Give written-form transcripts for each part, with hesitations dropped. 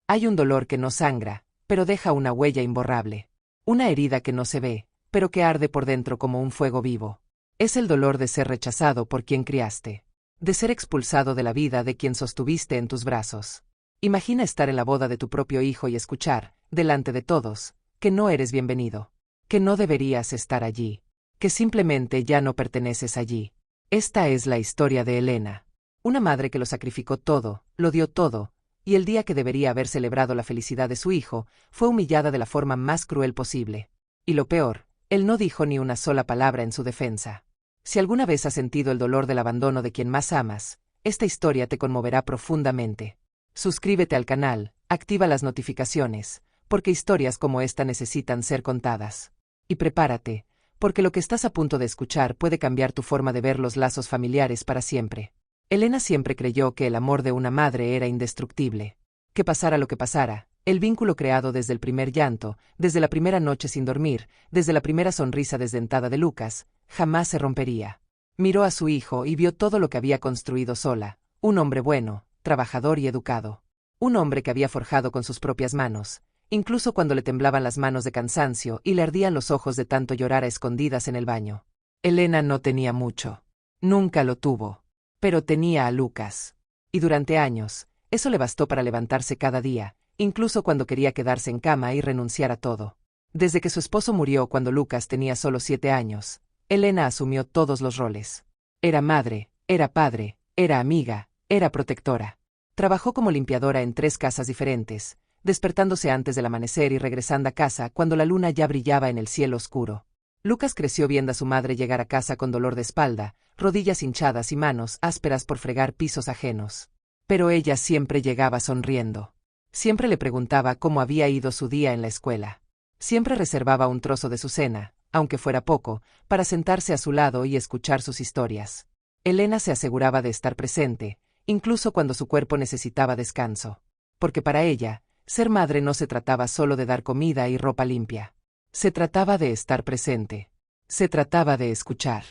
Hay un dolor que no sangra, pero deja una huella imborrable. Una herida que no se ve, pero que arde por dentro como un fuego vivo. Es el dolor de ser rechazado por quien criaste. De ser expulsado de la vida de quien sostuviste en tus brazos. Imagina estar en la boda de tu propio hijo y escuchar, delante de todos, que no eres bienvenido. Que no deberías estar allí. Que simplemente ya no perteneces allí. Esta es la historia de Elena. Una madre que lo sacrificó todo, lo dio todo, y el día que debería haber celebrado la felicidad de su hijo, fue humillada de la forma más cruel posible. Y lo peor, él no dijo ni una sola palabra en su defensa. Si alguna vez has sentido el dolor del abandono de quien más amas, esta historia te conmoverá profundamente. Suscríbete al canal, activa las notificaciones, porque historias como esta necesitan ser contadas. Y prepárate, porque lo que estás a punto de escuchar puede cambiar tu forma de ver los lazos familiares para siempre. Elena siempre creyó que el amor de una madre era indestructible. Que pasara lo que pasara, el vínculo creado desde el primer llanto, desde la primera noche sin dormir, desde la primera sonrisa desdentada de Lucas, jamás se rompería. Miró a su hijo y vio todo lo que había construido sola, un hombre bueno, trabajador y educado. Un hombre que había forjado con sus propias manos, incluso cuando le temblaban las manos de cansancio y le ardían los ojos de tanto llorar a escondidas en el baño. Elena no tenía mucho. Nunca lo tuvo. Pero tenía a Lucas. Y durante años, eso le bastó para levantarse cada día, incluso cuando quería quedarse en cama y renunciar a todo. Desde que su esposo murió cuando Lucas tenía solo 7 años, Elena asumió todos los roles. Era madre, era padre, era amiga, era protectora. Trabajó como limpiadora en 3 casas diferentes, despertándose antes del amanecer y regresando a casa cuando la luna ya brillaba en el cielo oscuro. Lucas creció viendo a su madre llegar a casa con dolor de espalda, rodillas hinchadas y manos ásperas por fregar pisos ajenos. Pero ella siempre llegaba sonriendo. Siempre le preguntaba cómo había ido su día en la escuela. Siempre reservaba un trozo de su cena, aunque fuera poco, para sentarse a su lado y escuchar sus historias. Elena se aseguraba de estar presente, incluso cuando su cuerpo necesitaba descanso. Porque para ella, ser madre no se trataba solo de dar comida y ropa limpia. Se trataba de estar presente. Se trataba de escuchar.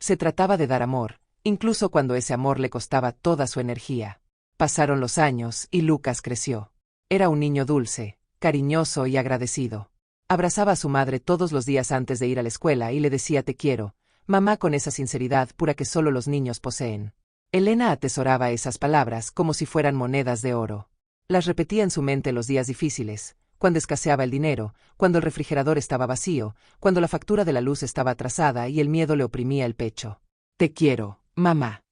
Se trataba de dar amor, incluso cuando ese amor le costaba toda su energía. Pasaron los años y Lucas creció. Era un niño dulce, cariñoso y agradecido. Abrazaba a su madre todos los días antes de ir a la escuela y le decía te quiero, mamá, con esa sinceridad pura que solo los niños poseen. Elena atesoraba esas palabras como si fueran monedas de oro. Las repetía en su mente los días difíciles, cuando escaseaba el dinero, cuando el refrigerador estaba vacío, cuando la factura de la luz estaba atrasada y el miedo le oprimía el pecho. Te quiero, mamá.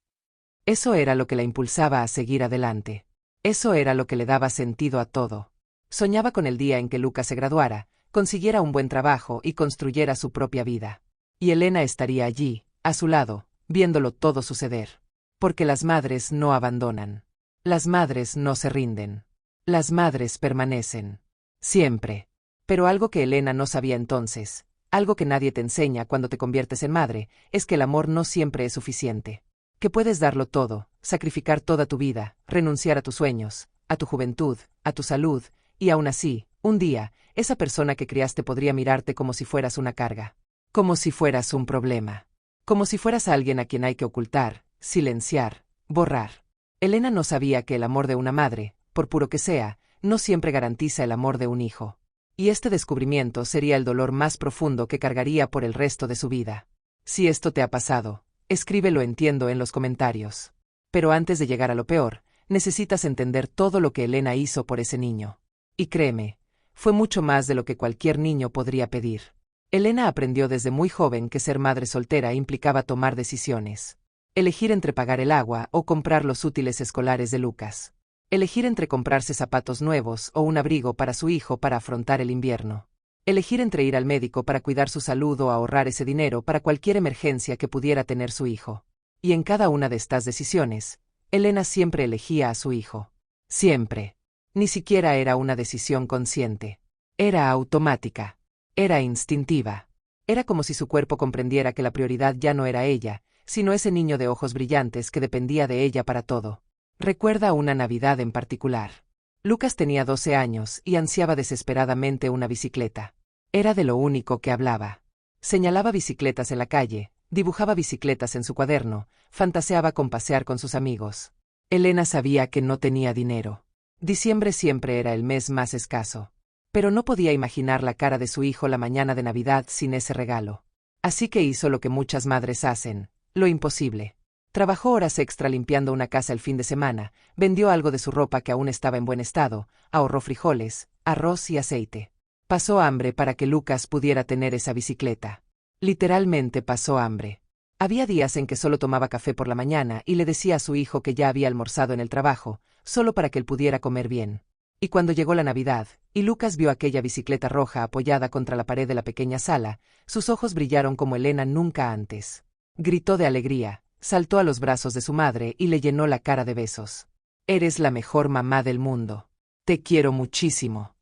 Eso era lo que la impulsaba a seguir adelante. Eso era lo que le daba sentido a todo. Soñaba con el día en que Lucas se graduara, consiguiera un buen trabajo y construyera su propia vida. Y Elena estaría allí, a su lado, viéndolo todo suceder. Porque las madres no abandonan. Las madres no se rinden. Las madres permanecen. Siempre. Pero algo que Elena no sabía entonces, algo que nadie te enseña cuando te conviertes en madre, es que el amor no siempre es suficiente. Que puedes darlo todo, sacrificar toda tu vida, renunciar a tus sueños, a tu juventud, a tu salud, y aún así, un día, esa persona que criaste podría mirarte como si fueras una carga. Como si fueras un problema. Como si fueras alguien a quien hay que ocultar, silenciar, borrar. Elena no sabía que el amor de una madre, por puro que sea, no siempre garantiza el amor de un hijo. Y este descubrimiento sería el dolor más profundo que cargaría por el resto de su vida. Si esto te ha pasado, escríbelo entiendo en los comentarios. Pero antes de llegar a lo peor, necesitas entender todo lo que Elena hizo por ese niño. Y créeme, fue mucho más de lo que cualquier niño podría pedir. Elena aprendió desde muy joven que ser madre soltera implicaba tomar decisiones. Elegir entre pagar el agua o comprar los útiles escolares de Lucas. Elegir entre comprarse zapatos nuevos o un abrigo para su hijo para afrontar el invierno. Elegir entre ir al médico para cuidar su salud o ahorrar ese dinero para cualquier emergencia que pudiera tener su hijo. Y en cada una de estas decisiones, Elena siempre elegía a su hijo. Siempre. Ni siquiera era una decisión consciente. Era automática. Era instintiva. Era como si su cuerpo comprendiera que la prioridad ya no era ella, sino ese niño de ojos brillantes que dependía de ella para todo. Recuerda una Navidad en particular. Lucas tenía 12 años y ansiaba desesperadamente una bicicleta. Era de lo único que hablaba. Señalaba bicicletas en la calle, dibujaba bicicletas en su cuaderno, fantaseaba con pasear con sus amigos. Elena sabía que no tenía dinero. Diciembre siempre era el mes más escaso. Pero no podía imaginar la cara de su hijo la mañana de Navidad sin ese regalo. Así que hizo lo que muchas madres hacen, lo imposible. Trabajó horas extra limpiando una casa el fin de semana, vendió algo de su ropa que aún estaba en buen estado, ahorró frijoles, arroz y aceite. Pasó hambre para que Lucas pudiera tener esa bicicleta. Literalmente pasó hambre. Había días en que solo tomaba café por la mañana y le decía a su hijo que ya había almorzado en el trabajo, solo para que él pudiera comer bien. Y cuando llegó la Navidad, y Lucas vio aquella bicicleta roja apoyada contra la pared de la pequeña sala, sus ojos brillaron como Elena nunca antes. Gritó de alegría, saltó a los brazos de su madre y le llenó la cara de besos. «Eres la mejor mamá del mundo. Te quiero muchísimo».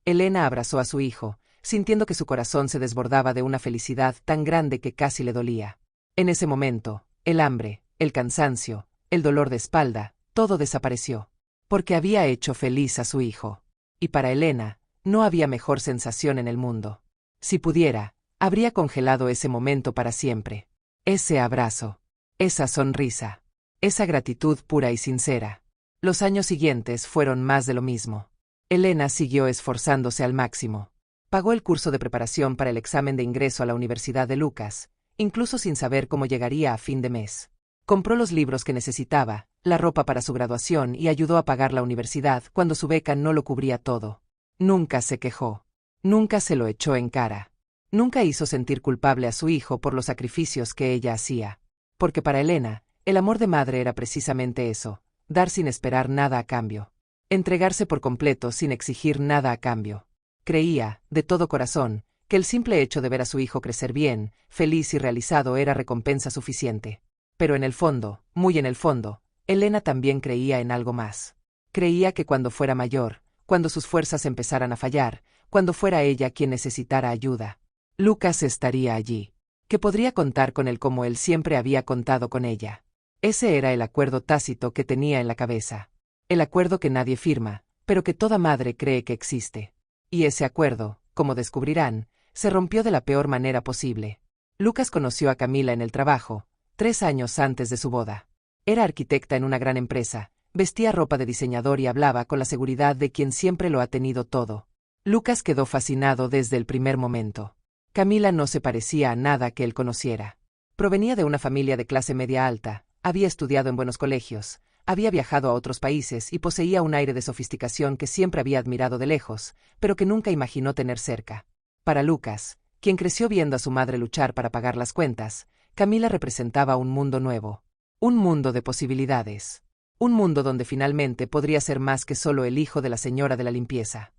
Elena abrazó a su hijo, sintiendo que su corazón se desbordaba de una felicidad tan grande que casi le dolía. En ese momento, el hambre, el cansancio, el dolor de espalda, todo desapareció. Porque había hecho feliz a su hijo. Y para Elena, no había mejor sensación en el mundo. Si pudiera, habría congelado ese momento para siempre. Ese abrazo, esa sonrisa, esa gratitud pura y sincera. Los años siguientes fueron más de lo mismo. Elena siguió esforzándose al máximo. Pagó el curso de preparación para el examen de ingreso a la Universidad de Lucas, incluso sin saber cómo llegaría a fin de mes. Compró los libros que necesitaba, la ropa para su graduación y ayudó a pagar la universidad cuando su beca no lo cubría todo. Nunca se quejó. Nunca se lo echó en cara. Nunca hizo sentir culpable a su hijo por los sacrificios que ella hacía. Porque para Elena, el amor de madre era precisamente eso, dar sin esperar nada a cambio. Entregarse por completo sin exigir nada a cambio. Creía, de todo corazón, que el simple hecho de ver a su hijo crecer bien, feliz y realizado era recompensa suficiente. Pero en el fondo, muy en el fondo, Elena también creía en algo más. Creía que cuando fuera mayor, cuando sus fuerzas empezaran a fallar, cuando fuera ella quien necesitara ayuda, Lucas estaría allí. Que podría contar con él como él siempre había contado con ella. Ese era el acuerdo tácito que tenía en la cabeza. El acuerdo que nadie firma, pero que toda madre cree que existe. Y ese acuerdo, como descubrirán, se rompió de la peor manera posible. Lucas conoció a Camila en el trabajo, 3 años antes de su boda. Era arquitecta en una gran empresa, vestía ropa de diseñador y hablaba con la seguridad de quien siempre lo ha tenido todo. Lucas quedó fascinado desde el primer momento. Camila no se parecía a nada que él conociera. Provenía de una familia de clase media alta, había estudiado en buenos colegios, había viajado a otros países y poseía un aire de sofisticación que siempre había admirado de lejos, pero que nunca imaginó tener cerca. Para Lucas, quien creció viendo a su madre luchar para pagar las cuentas, Camila representaba un mundo nuevo. Un mundo de posibilidades. Un mundo donde finalmente podría ser más que solo el hijo de la señora de la limpieza.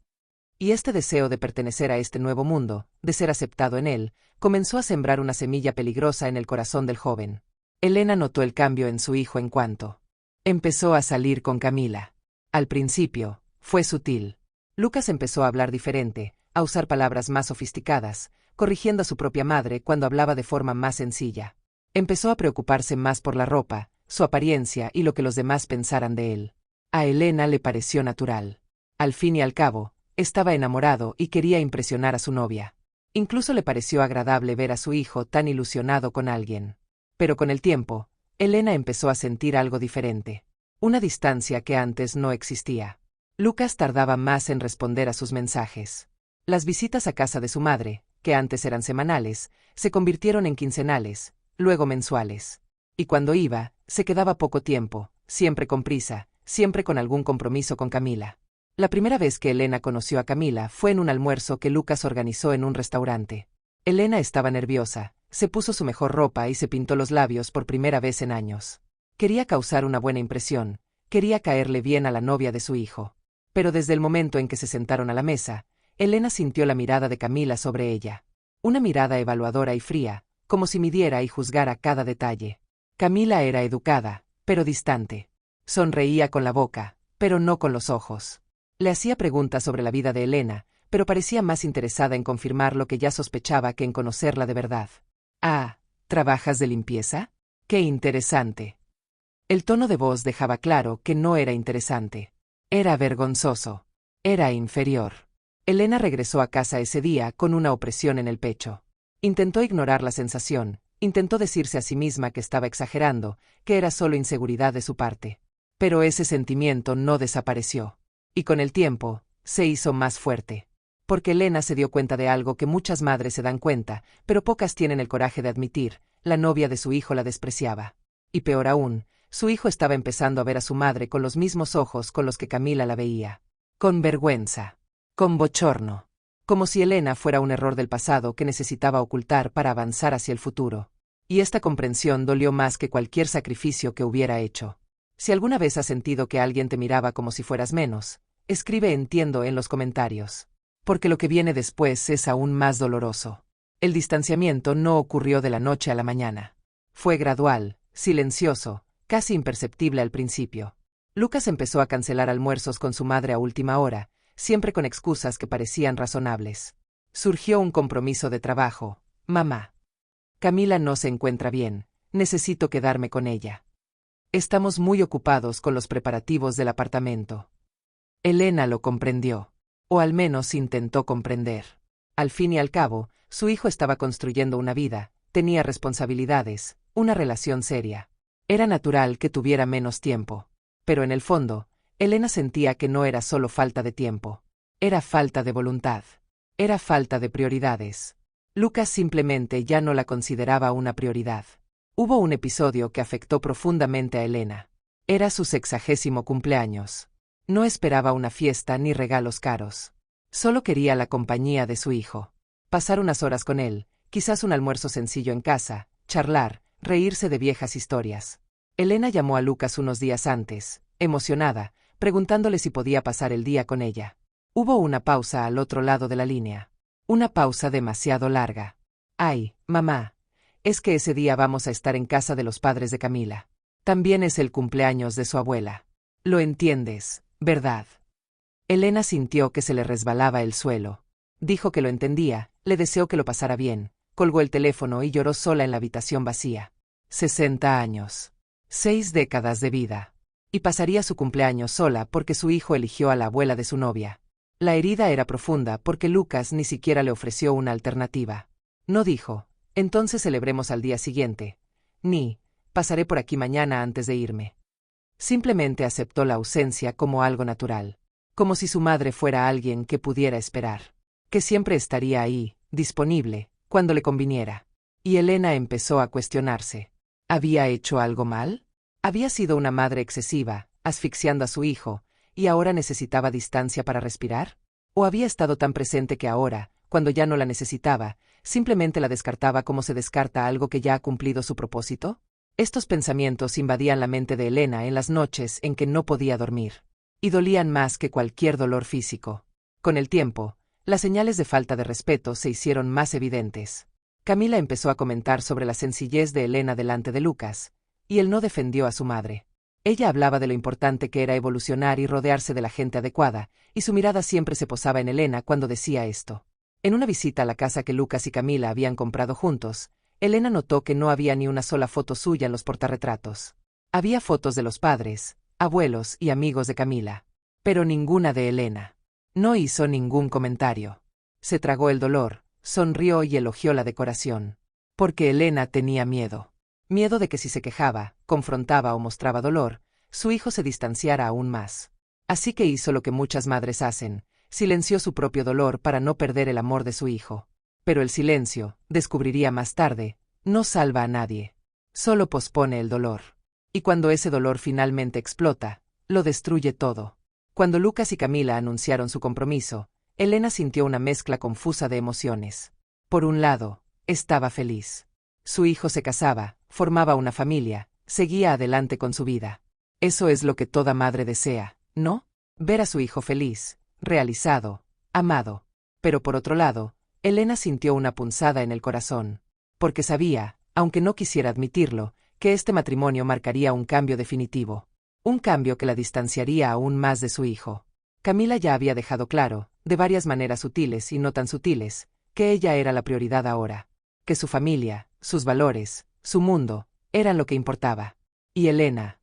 Y este deseo de pertenecer a este nuevo mundo, de ser aceptado en él, comenzó a sembrar una semilla peligrosa en el corazón del joven. Elena notó el cambio en su hijo en cuanto empezó a salir con Camila. Al principio, fue sutil. Lucas empezó a hablar diferente, a usar palabras más sofisticadas, corrigiendo a su propia madre cuando hablaba de forma más sencilla. Empezó a preocuparse más por la ropa, su apariencia y lo que los demás pensaran de él. A Elena le pareció natural. Al fin y al cabo, estaba enamorado y quería impresionar a su novia. Incluso le pareció agradable ver a su hijo tan ilusionado con alguien. Pero con el tiempo, Elena empezó a sentir algo diferente. Una distancia que antes no existía. Lucas tardaba más en responder a sus mensajes. Las visitas a casa de su madre, que antes eran semanales, se convirtieron en quincenales, luego mensuales. Y cuando iba, se quedaba poco tiempo, siempre con prisa, siempre con algún compromiso con Camila. La primera vez que Elena conoció a Camila fue en un almuerzo que Lucas organizó en un restaurante. Elena estaba nerviosa, se puso su mejor ropa y se pintó los labios por primera vez en años. Quería causar una buena impresión, quería caerle bien a la novia de su hijo. Pero desde el momento en que se sentaron a la mesa, Elena sintió la mirada de Camila sobre ella. Una mirada evaluadora y fría, como si midiera y juzgara cada detalle. Camila era educada, pero distante. Sonreía con la boca, pero no con los ojos. Le hacía preguntas sobre la vida de Elena, pero parecía más interesada en confirmar lo que ya sospechaba que en conocerla de verdad. «Ah, ¿trabajas de limpieza? ¡Qué interesante!». El tono de voz dejaba claro que no era interesante. Era vergonzoso. Era inferior. Elena regresó a casa ese día con una opresión en el pecho. Intentó ignorar la sensación, intentó decirse a sí misma que estaba exagerando, que era solo inseguridad de su parte. Pero ese sentimiento no desapareció. Y con el tiempo, se hizo más fuerte. Porque Elena se dio cuenta de algo que muchas madres se dan cuenta, pero pocas tienen el coraje de admitir: la novia de su hijo la despreciaba. Y peor aún, su hijo estaba empezando a ver a su madre con los mismos ojos con los que Camila la veía. Con vergüenza. Con bochorno. Como si Elena fuera un error del pasado que necesitaba ocultar para avanzar hacia el futuro. Y esta comprensión dolió más que cualquier sacrificio que hubiera hecho. Si alguna vez has sentido que alguien te miraba como si fueras menos, escribe "entiendo" en los comentarios. Porque lo que viene después es aún más doloroso. El distanciamiento no ocurrió de la noche a la mañana. Fue gradual, silencioso, casi imperceptible al principio. Lucas empezó a cancelar almuerzos con su madre a última hora, siempre con excusas que parecían razonables. Surgió un compromiso de trabajo. Mamá. Camila no se encuentra bien, necesito quedarme con ella. Estamos muy ocupados con los preparativos del apartamento. Elena lo comprendió. O al menos intentó comprender. Al fin y al cabo, su hijo estaba construyendo una vida, tenía responsabilidades, una relación seria. Era natural que tuviera menos tiempo. Pero en el fondo, Elena sentía que no era solo falta de tiempo. Era falta de voluntad. Era falta de prioridades. Lucas simplemente ya no la consideraba una prioridad. Hubo un episodio que afectó profundamente a Elena. Era su 60º cumpleaños. No esperaba una fiesta ni regalos caros. Solo quería la compañía de su hijo. Pasar unas horas con él, quizás un almuerzo sencillo en casa, charlar, reírse de viejas historias. Elena llamó a Lucas unos días antes, emocionada, preguntándole si podía pasar el día con ella. Hubo una pausa al otro lado de la línea. Una pausa demasiado larga. Ay, mamá, es que ese día vamos a estar en casa de los padres de Camila. También es el cumpleaños de su abuela. Lo entiendes, ¿verdad? Elena sintió que se le resbalaba el suelo. Dijo que lo entendía, le deseó que lo pasara bien, colgó el teléfono y lloró sola en la habitación vacía. 60 años. 6 décadas de vida. Y pasaría su cumpleaños sola porque su hijo eligió a la abuela de su novia. La herida era profunda porque Lucas ni siquiera le ofreció una alternativa. No dijo: entonces celebremos al día siguiente. Ni: pasaré por aquí mañana antes de irme. Simplemente aceptó la ausencia como algo natural. Como si su madre fuera alguien que pudiera esperar. Que siempre estaría ahí, disponible, cuando le conviniera. Y Elena empezó a cuestionarse. ¿Había hecho algo mal? ¿Había sido una madre excesiva, asfixiando a su hijo, y ahora necesitaba distancia para respirar? ¿O había estado tan presente que ahora, cuando ya no la necesitaba, simplemente la descartaba como se descarta algo que ya ha cumplido su propósito? Estos pensamientos invadían la mente de Elena en las noches en que no podía dormir. Y dolían más que cualquier dolor físico. Con el tiempo, las señales de falta de respeto se hicieron más evidentes. Camila empezó a comentar sobre la sencillez de Elena delante de Lucas, y él no defendió a su madre. Ella hablaba de lo importante que era evolucionar y rodearse de la gente adecuada, y su mirada siempre se posaba en Elena cuando decía esto. En una visita a la casa que Lucas y Camila habían comprado juntos, Elena notó que no había ni una sola foto suya en los portarretratos. Había fotos de los padres, abuelos y amigos de Camila, pero ninguna de Elena. No hizo ningún comentario. Se tragó el dolor, sonrió y elogió la decoración. Porque Elena tenía miedo. Miedo de que si se quejaba, confrontaba o mostraba dolor, su hijo se distanciara aún más. Así que hizo lo que muchas madres hacen, silenció su propio dolor para no perder el amor de su hijo. Pero el silencio, descubriría más tarde, no salva a nadie. Solo pospone el dolor. Y cuando ese dolor finalmente explota, lo destruye todo. Cuando Lucas y Camila anunciaron su compromiso, Elena sintió una mezcla confusa de emociones. Por un lado, estaba feliz. Su hijo se casaba, formaba una familia, seguía adelante con su vida. Eso es lo que toda madre desea, ¿no? Ver a su hijo feliz, realizado, amado. Pero por otro lado, Elena sintió una punzada en el corazón. Porque sabía, aunque no quisiera admitirlo, que este matrimonio marcaría un cambio definitivo. Un cambio que la distanciaría aún más de su hijo. Camila ya había dejado claro, de varias maneras sutiles y no tan sutiles, que ella era la prioridad ahora. Que su familia, sus valores, su mundo, eran lo que importaba. Y Elena.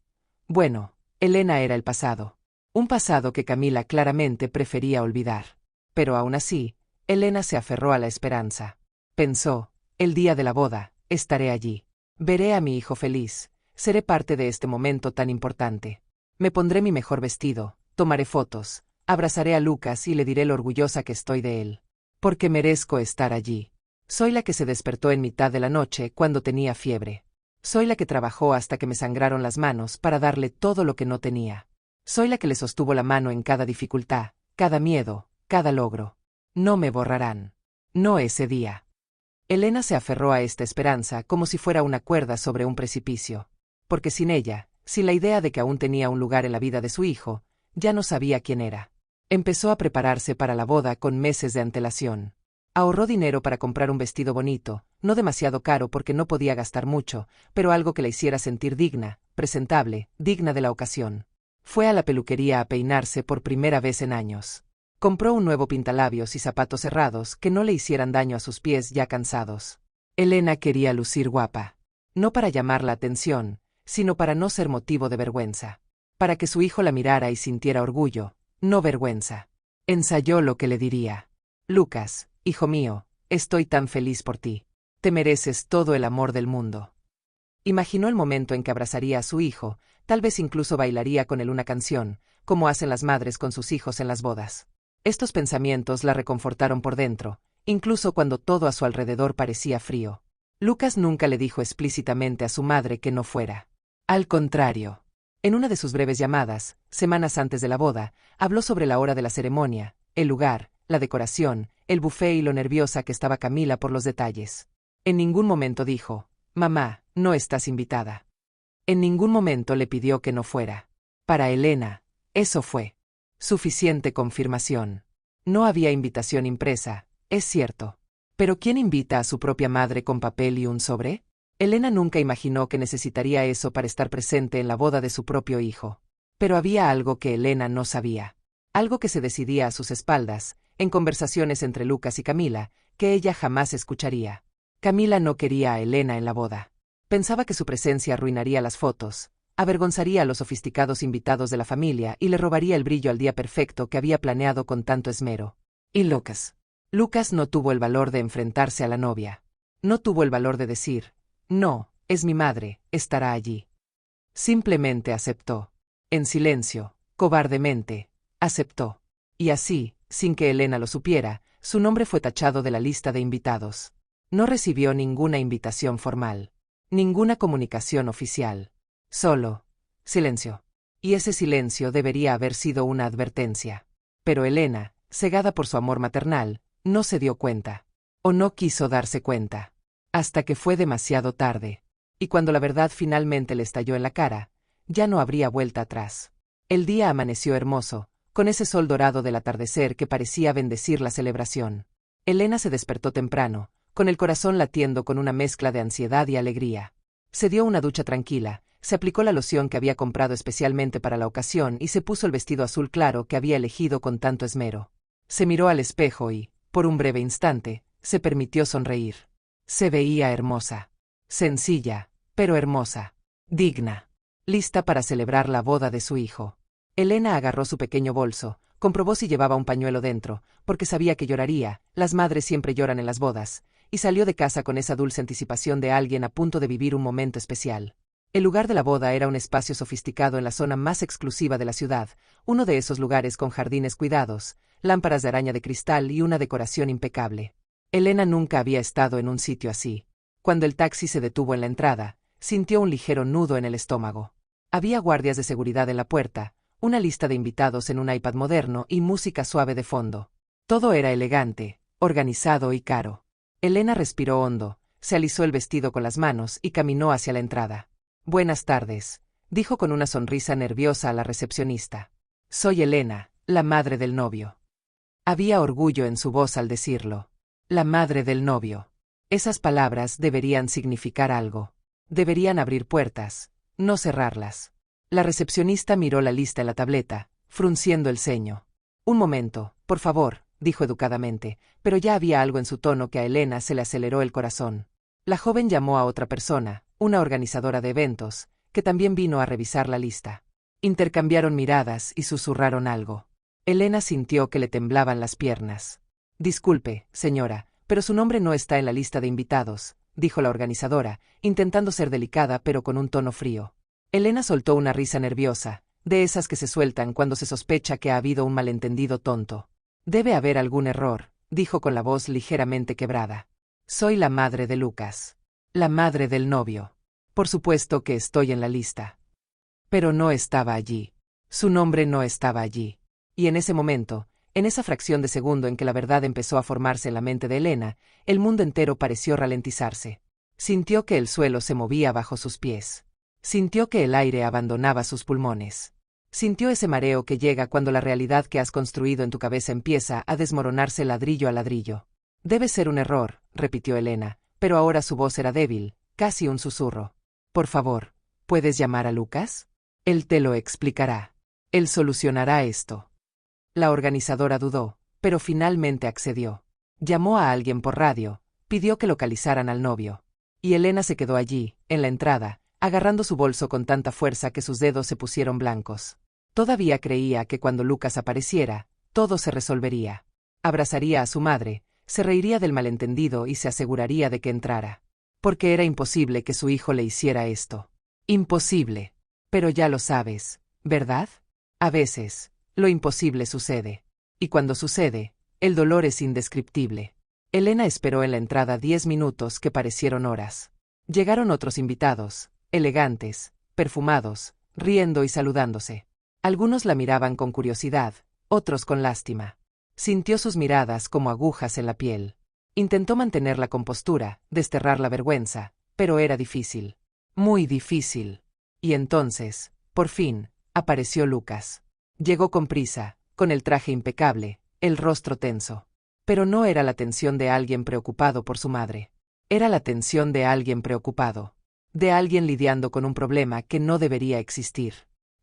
Bueno, Elena era el pasado. Un pasado que Camila claramente prefería olvidar. Pero aún así, Elena se aferró a la esperanza. Pensó: el día de la boda, estaré allí. Veré a mi hijo feliz. Seré parte de este momento tan importante. Me pondré mi mejor vestido, tomaré fotos, Abrazaré a Lucas y le diré lo orgullosa que estoy de él. Porque merezco estar allí. Soy la que se despertó en mitad de la noche cuando tenía fiebre. Soy la que trabajó hasta que me sangraron las manos para darle todo lo que no tenía. Soy la que le sostuvo la mano en cada dificultad, cada miedo, cada logro. No me borrarán. No ese día. Elena se aferró a esta esperanza como si fuera una cuerda sobre un precipicio. Porque sin ella, sin la idea de que aún tenía un lugar en la vida de su hijo, ya no sabía quién era. Empezó a prepararse para la boda con meses de antelación. Ahorró dinero para comprar un vestido bonito, no demasiado caro porque no podía gastar mucho, pero algo que la hiciera sentir digna, presentable, digna de la ocasión. Fue a la peluquería a peinarse por primera vez en años. Compró un nuevo pintalabios y zapatos cerrados que no le hicieran daño a sus pies ya cansados. Elena quería lucir guapa. No para llamar la atención, sino para no ser motivo de vergüenza. Para que su hijo la mirara y sintiera orgullo, no vergüenza. Ensayó lo que le diría. Lucas, hijo mío, estoy tan feliz por ti. Te mereces todo el amor del mundo. Imaginó el momento en que abrazaría a su hijo, tal vez incluso bailaría con él una canción, como hacen las madres con sus hijos en las bodas. Estos pensamientos la reconfortaron por dentro, incluso cuando todo a su alrededor parecía frío. Lucas nunca le dijo explícitamente a su madre que no fuera. Al contrario. En una de sus breves llamadas, semanas antes de la boda, habló sobre la hora de la ceremonia, el lugar, la decoración, el buffet y lo nerviosa que estaba Camila por los detalles. En ningún momento dijo, «Mamá, no estás invitada». En ningún momento le pidió que no fuera. Para Elena, eso fue suficiente confirmación. No había invitación impresa, es cierto. ¿Pero quién invita a su propia madre con papel y un sobre? Elena nunca imaginó que necesitaría eso para estar presente en la boda de su propio hijo. Pero había algo que Elena no sabía. Algo que se decidía a sus espaldas, en conversaciones entre Lucas y Camila, que ella jamás escucharía. Camila no quería a Elena en la boda. Pensaba que su presencia arruinaría las fotos, avergonzaría a los sofisticados invitados de la familia y le robaría el brillo al día perfecto que había planeado con tanto esmero. ¿Y Lucas? Lucas no tuvo el valor de enfrentarse a la novia. No tuvo el valor de decir, «No, es mi madre, estará allí». Simplemente aceptó. En silencio, cobardemente, aceptó. Y así, sin que Elena lo supiera, su nombre fue tachado de la lista de invitados. No recibió ninguna invitación formal. Ninguna comunicación oficial. Solo silencio. Y ese silencio debería haber sido una advertencia. Pero Elena, cegada por su amor maternal, no se dio cuenta. O no quiso darse cuenta. Hasta que fue demasiado tarde. Y cuando la verdad finalmente le estalló en la cara, ya no habría vuelta atrás. El día amaneció hermoso, con ese sol dorado del atardecer que parecía bendecir la celebración. Elena se despertó temprano, con el corazón latiendo con una mezcla de ansiedad y alegría. Se dio una ducha tranquila, se aplicó la loción que había comprado especialmente para la ocasión y se puso el vestido azul claro que había elegido con tanto esmero. Se miró al espejo y, por un breve instante, se permitió sonreír. Se veía hermosa. Sencilla, pero hermosa. Digna. Lista para celebrar la boda de su hijo. Elena agarró su pequeño bolso, comprobó si llevaba un pañuelo dentro, porque sabía que lloraría, las madres siempre lloran en las bodas, y salió de casa con esa dulce anticipación de alguien a punto de vivir un momento especial. El lugar de la boda era un espacio sofisticado en la zona más exclusiva de la ciudad, uno de esos lugares con jardines cuidados, lámparas de araña de cristal y una decoración impecable. Elena nunca había estado en un sitio así. Cuando el taxi se detuvo en la entrada, sintió un ligero nudo en el estómago. Había guardias de seguridad en la puerta, una lista de invitados en un iPad moderno y música suave de fondo. Todo era elegante, organizado y caro. Elena respiró hondo, se alisó el vestido con las manos y caminó hacia la entrada. «Buenas tardes», dijo con una sonrisa nerviosa a la recepcionista. «Soy Elena, la madre del novio». Había orgullo en su voz al decirlo. La madre del novio. Esas palabras deberían significar algo. Deberían abrir puertas, no cerrarlas. La recepcionista miró la lista en la tableta, frunciendo el ceño. «Un momento, por favor», dijo educadamente, pero ya había algo en su tono que a Elena se le aceleró el corazón. La joven llamó a otra persona, una organizadora de eventos, que también vino a revisar la lista. Intercambiaron miradas y susurraron algo. Elena sintió que le temblaban las piernas. «Disculpe, señora, pero su nombre no está en la lista de invitados», dijo la organizadora, intentando ser delicada pero con un tono frío. Elena soltó una risa nerviosa, de esas que se sueltan cuando se sospecha que ha habido un malentendido tonto. Debe haber algún error, dijo con la voz ligeramente quebrada. Soy la madre de Lucas. La madre del novio. Por supuesto que estoy en la lista. Pero no estaba allí. Su nombre no estaba allí. Y en ese momento, en esa fracción de segundo en que la verdad empezó a formarse en la mente de Elena, el mundo entero pareció ralentizarse. Sintió que el suelo se movía bajo sus pies. Sintió que el aire abandonaba sus pulmones. Sintió ese mareo que llega cuando la realidad que has construido en tu cabeza empieza a desmoronarse ladrillo a ladrillo. Debe ser un error, repitió Elena, pero ahora su voz era débil, casi un susurro. Por favor, ¿puedes llamar a Lucas? Él te lo explicará. Él solucionará esto. La organizadora dudó, pero finalmente accedió. Llamó a alguien por radio, pidió que localizaran al novio. Y Elena se quedó allí, en la entrada, agarrando su bolso con tanta fuerza que sus dedos se pusieron blancos. Todavía creía que cuando Lucas apareciera, todo se resolvería. Abrazaría a su madre, se reiría del malentendido y se aseguraría de que entrara. Porque era imposible que su hijo le hiciera esto. Imposible. Pero ya lo sabes, ¿verdad? A veces, lo imposible sucede. Y cuando sucede, el dolor es indescriptible. Elena esperó en la entrada 10 minutos que parecieron horas. Llegaron otros invitados, elegantes, perfumados, riendo y saludándose. Algunos la miraban con curiosidad, otros con lástima. Sintió sus miradas como agujas en la piel. Intentó mantener la compostura, desterrar la vergüenza, pero era difícil. Muy difícil. Y entonces, por fin, apareció Lucas. Llegó con prisa, con el traje impecable, el rostro tenso. Pero no era la tensión de alguien preocupado por su madre. Era la tensión de alguien preocupado. De alguien lidiando con un problema que no debería existir.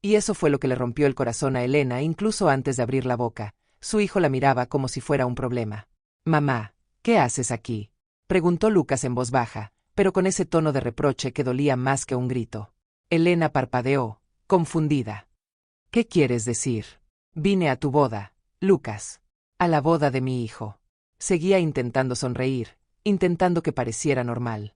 Y eso fue lo que le rompió el corazón a Elena incluso antes de abrir la boca. Su hijo la miraba como si fuera un problema. «Mamá, ¿qué haces aquí?», preguntó Lucas en voz baja, pero con ese tono de reproche que dolía más que un grito. Elena parpadeó, confundida. «¿Qué quieres decir?». «Vine a tu boda, Lucas. A la boda de mi hijo». Seguía intentando sonreír, intentando que pareciera normal.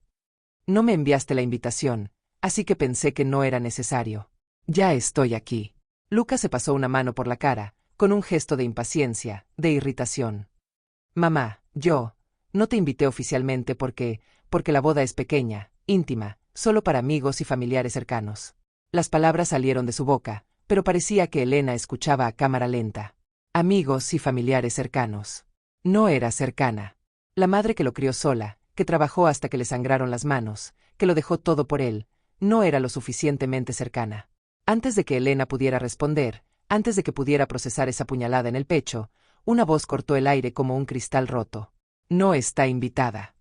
«No me enviaste la invitación, así que pensé que no era necesario. Ya estoy aquí». Lucas se pasó una mano por la cara, con un gesto de impaciencia, de irritación. «Mamá, yo no te invité oficialmente porque la boda es pequeña, íntima, solo para amigos y familiares cercanos». Las palabras salieron de su boca, pero parecía que Elena escuchaba a cámara lenta. Amigos y familiares cercanos. No era cercana. La madre que lo crió sola, que trabajó hasta que le sangraron las manos, que lo dejó todo por él, no era lo suficientemente cercana. Antes de que Elena pudiera responder, antes de que pudiera procesar esa puñalada en el pecho, una voz cortó el aire como un cristal roto. «No está invitada».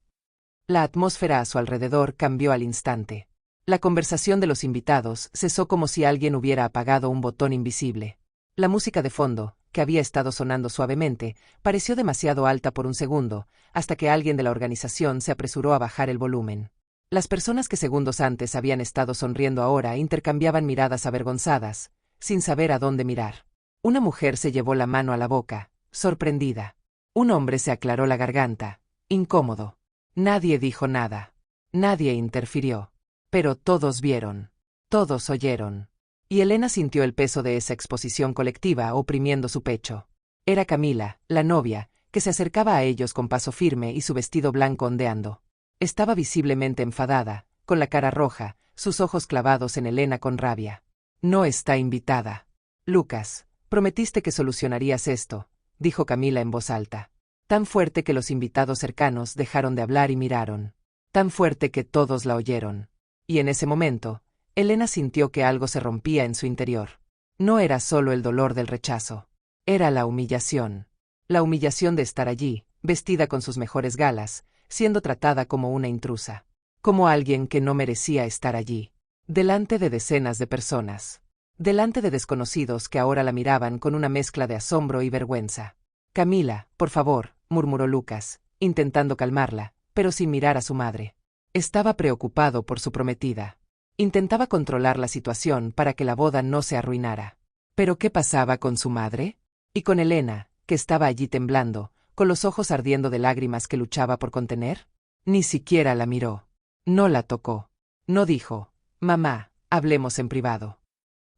La atmósfera a su alrededor cambió al instante. La conversación de los invitados cesó como si alguien hubiera apagado un botón invisible. La música de fondo, que había estado sonando suavemente, pareció demasiado alta por un segundo, hasta que alguien de la organización se apresuró a bajar el volumen. Las personas que segundos antes habían estado sonriendo ahora intercambiaban miradas avergonzadas, sin saber a dónde mirar. Una mujer se llevó la mano a la boca, sorprendida. Un hombre se aclaró la garganta, incómodo. Nadie dijo nada. Nadie interfirió. Pero todos vieron. Todos oyeron. Y Elena sintió el peso de esa exposición colectiva oprimiendo su pecho. Era Camila, la novia, que se acercaba a ellos con paso firme y su vestido blanco ondeando. Estaba visiblemente enfadada, con la cara roja, sus ojos clavados en Elena con rabia. «No está invitada. Lucas, prometiste que solucionarías esto», dijo Camila en voz alta. Tan fuerte que los invitados cercanos dejaron de hablar y miraron. Tan fuerte que todos la oyeron. Y en ese momento, Elena sintió que algo se rompía en su interior. No era solo el dolor del rechazo. Era la humillación. La humillación de estar allí, vestida con sus mejores galas, siendo tratada como una intrusa. Como alguien que no merecía estar allí. Delante de decenas de personas. Delante de desconocidos que ahora la miraban con una mezcla de asombro y vergüenza. «Camila, por favor», murmuró Lucas, intentando calmarla, pero sin mirar a su madre. Estaba preocupado por su prometida. Intentaba controlar la situación para que la boda no se arruinara. ¿Pero qué pasaba con su madre? ¿Y con Elena, que estaba allí temblando, con los ojos ardiendo de lágrimas que luchaba por contener? Ni siquiera la miró. No la tocó. No dijo: «Mamá, hablemos en privado».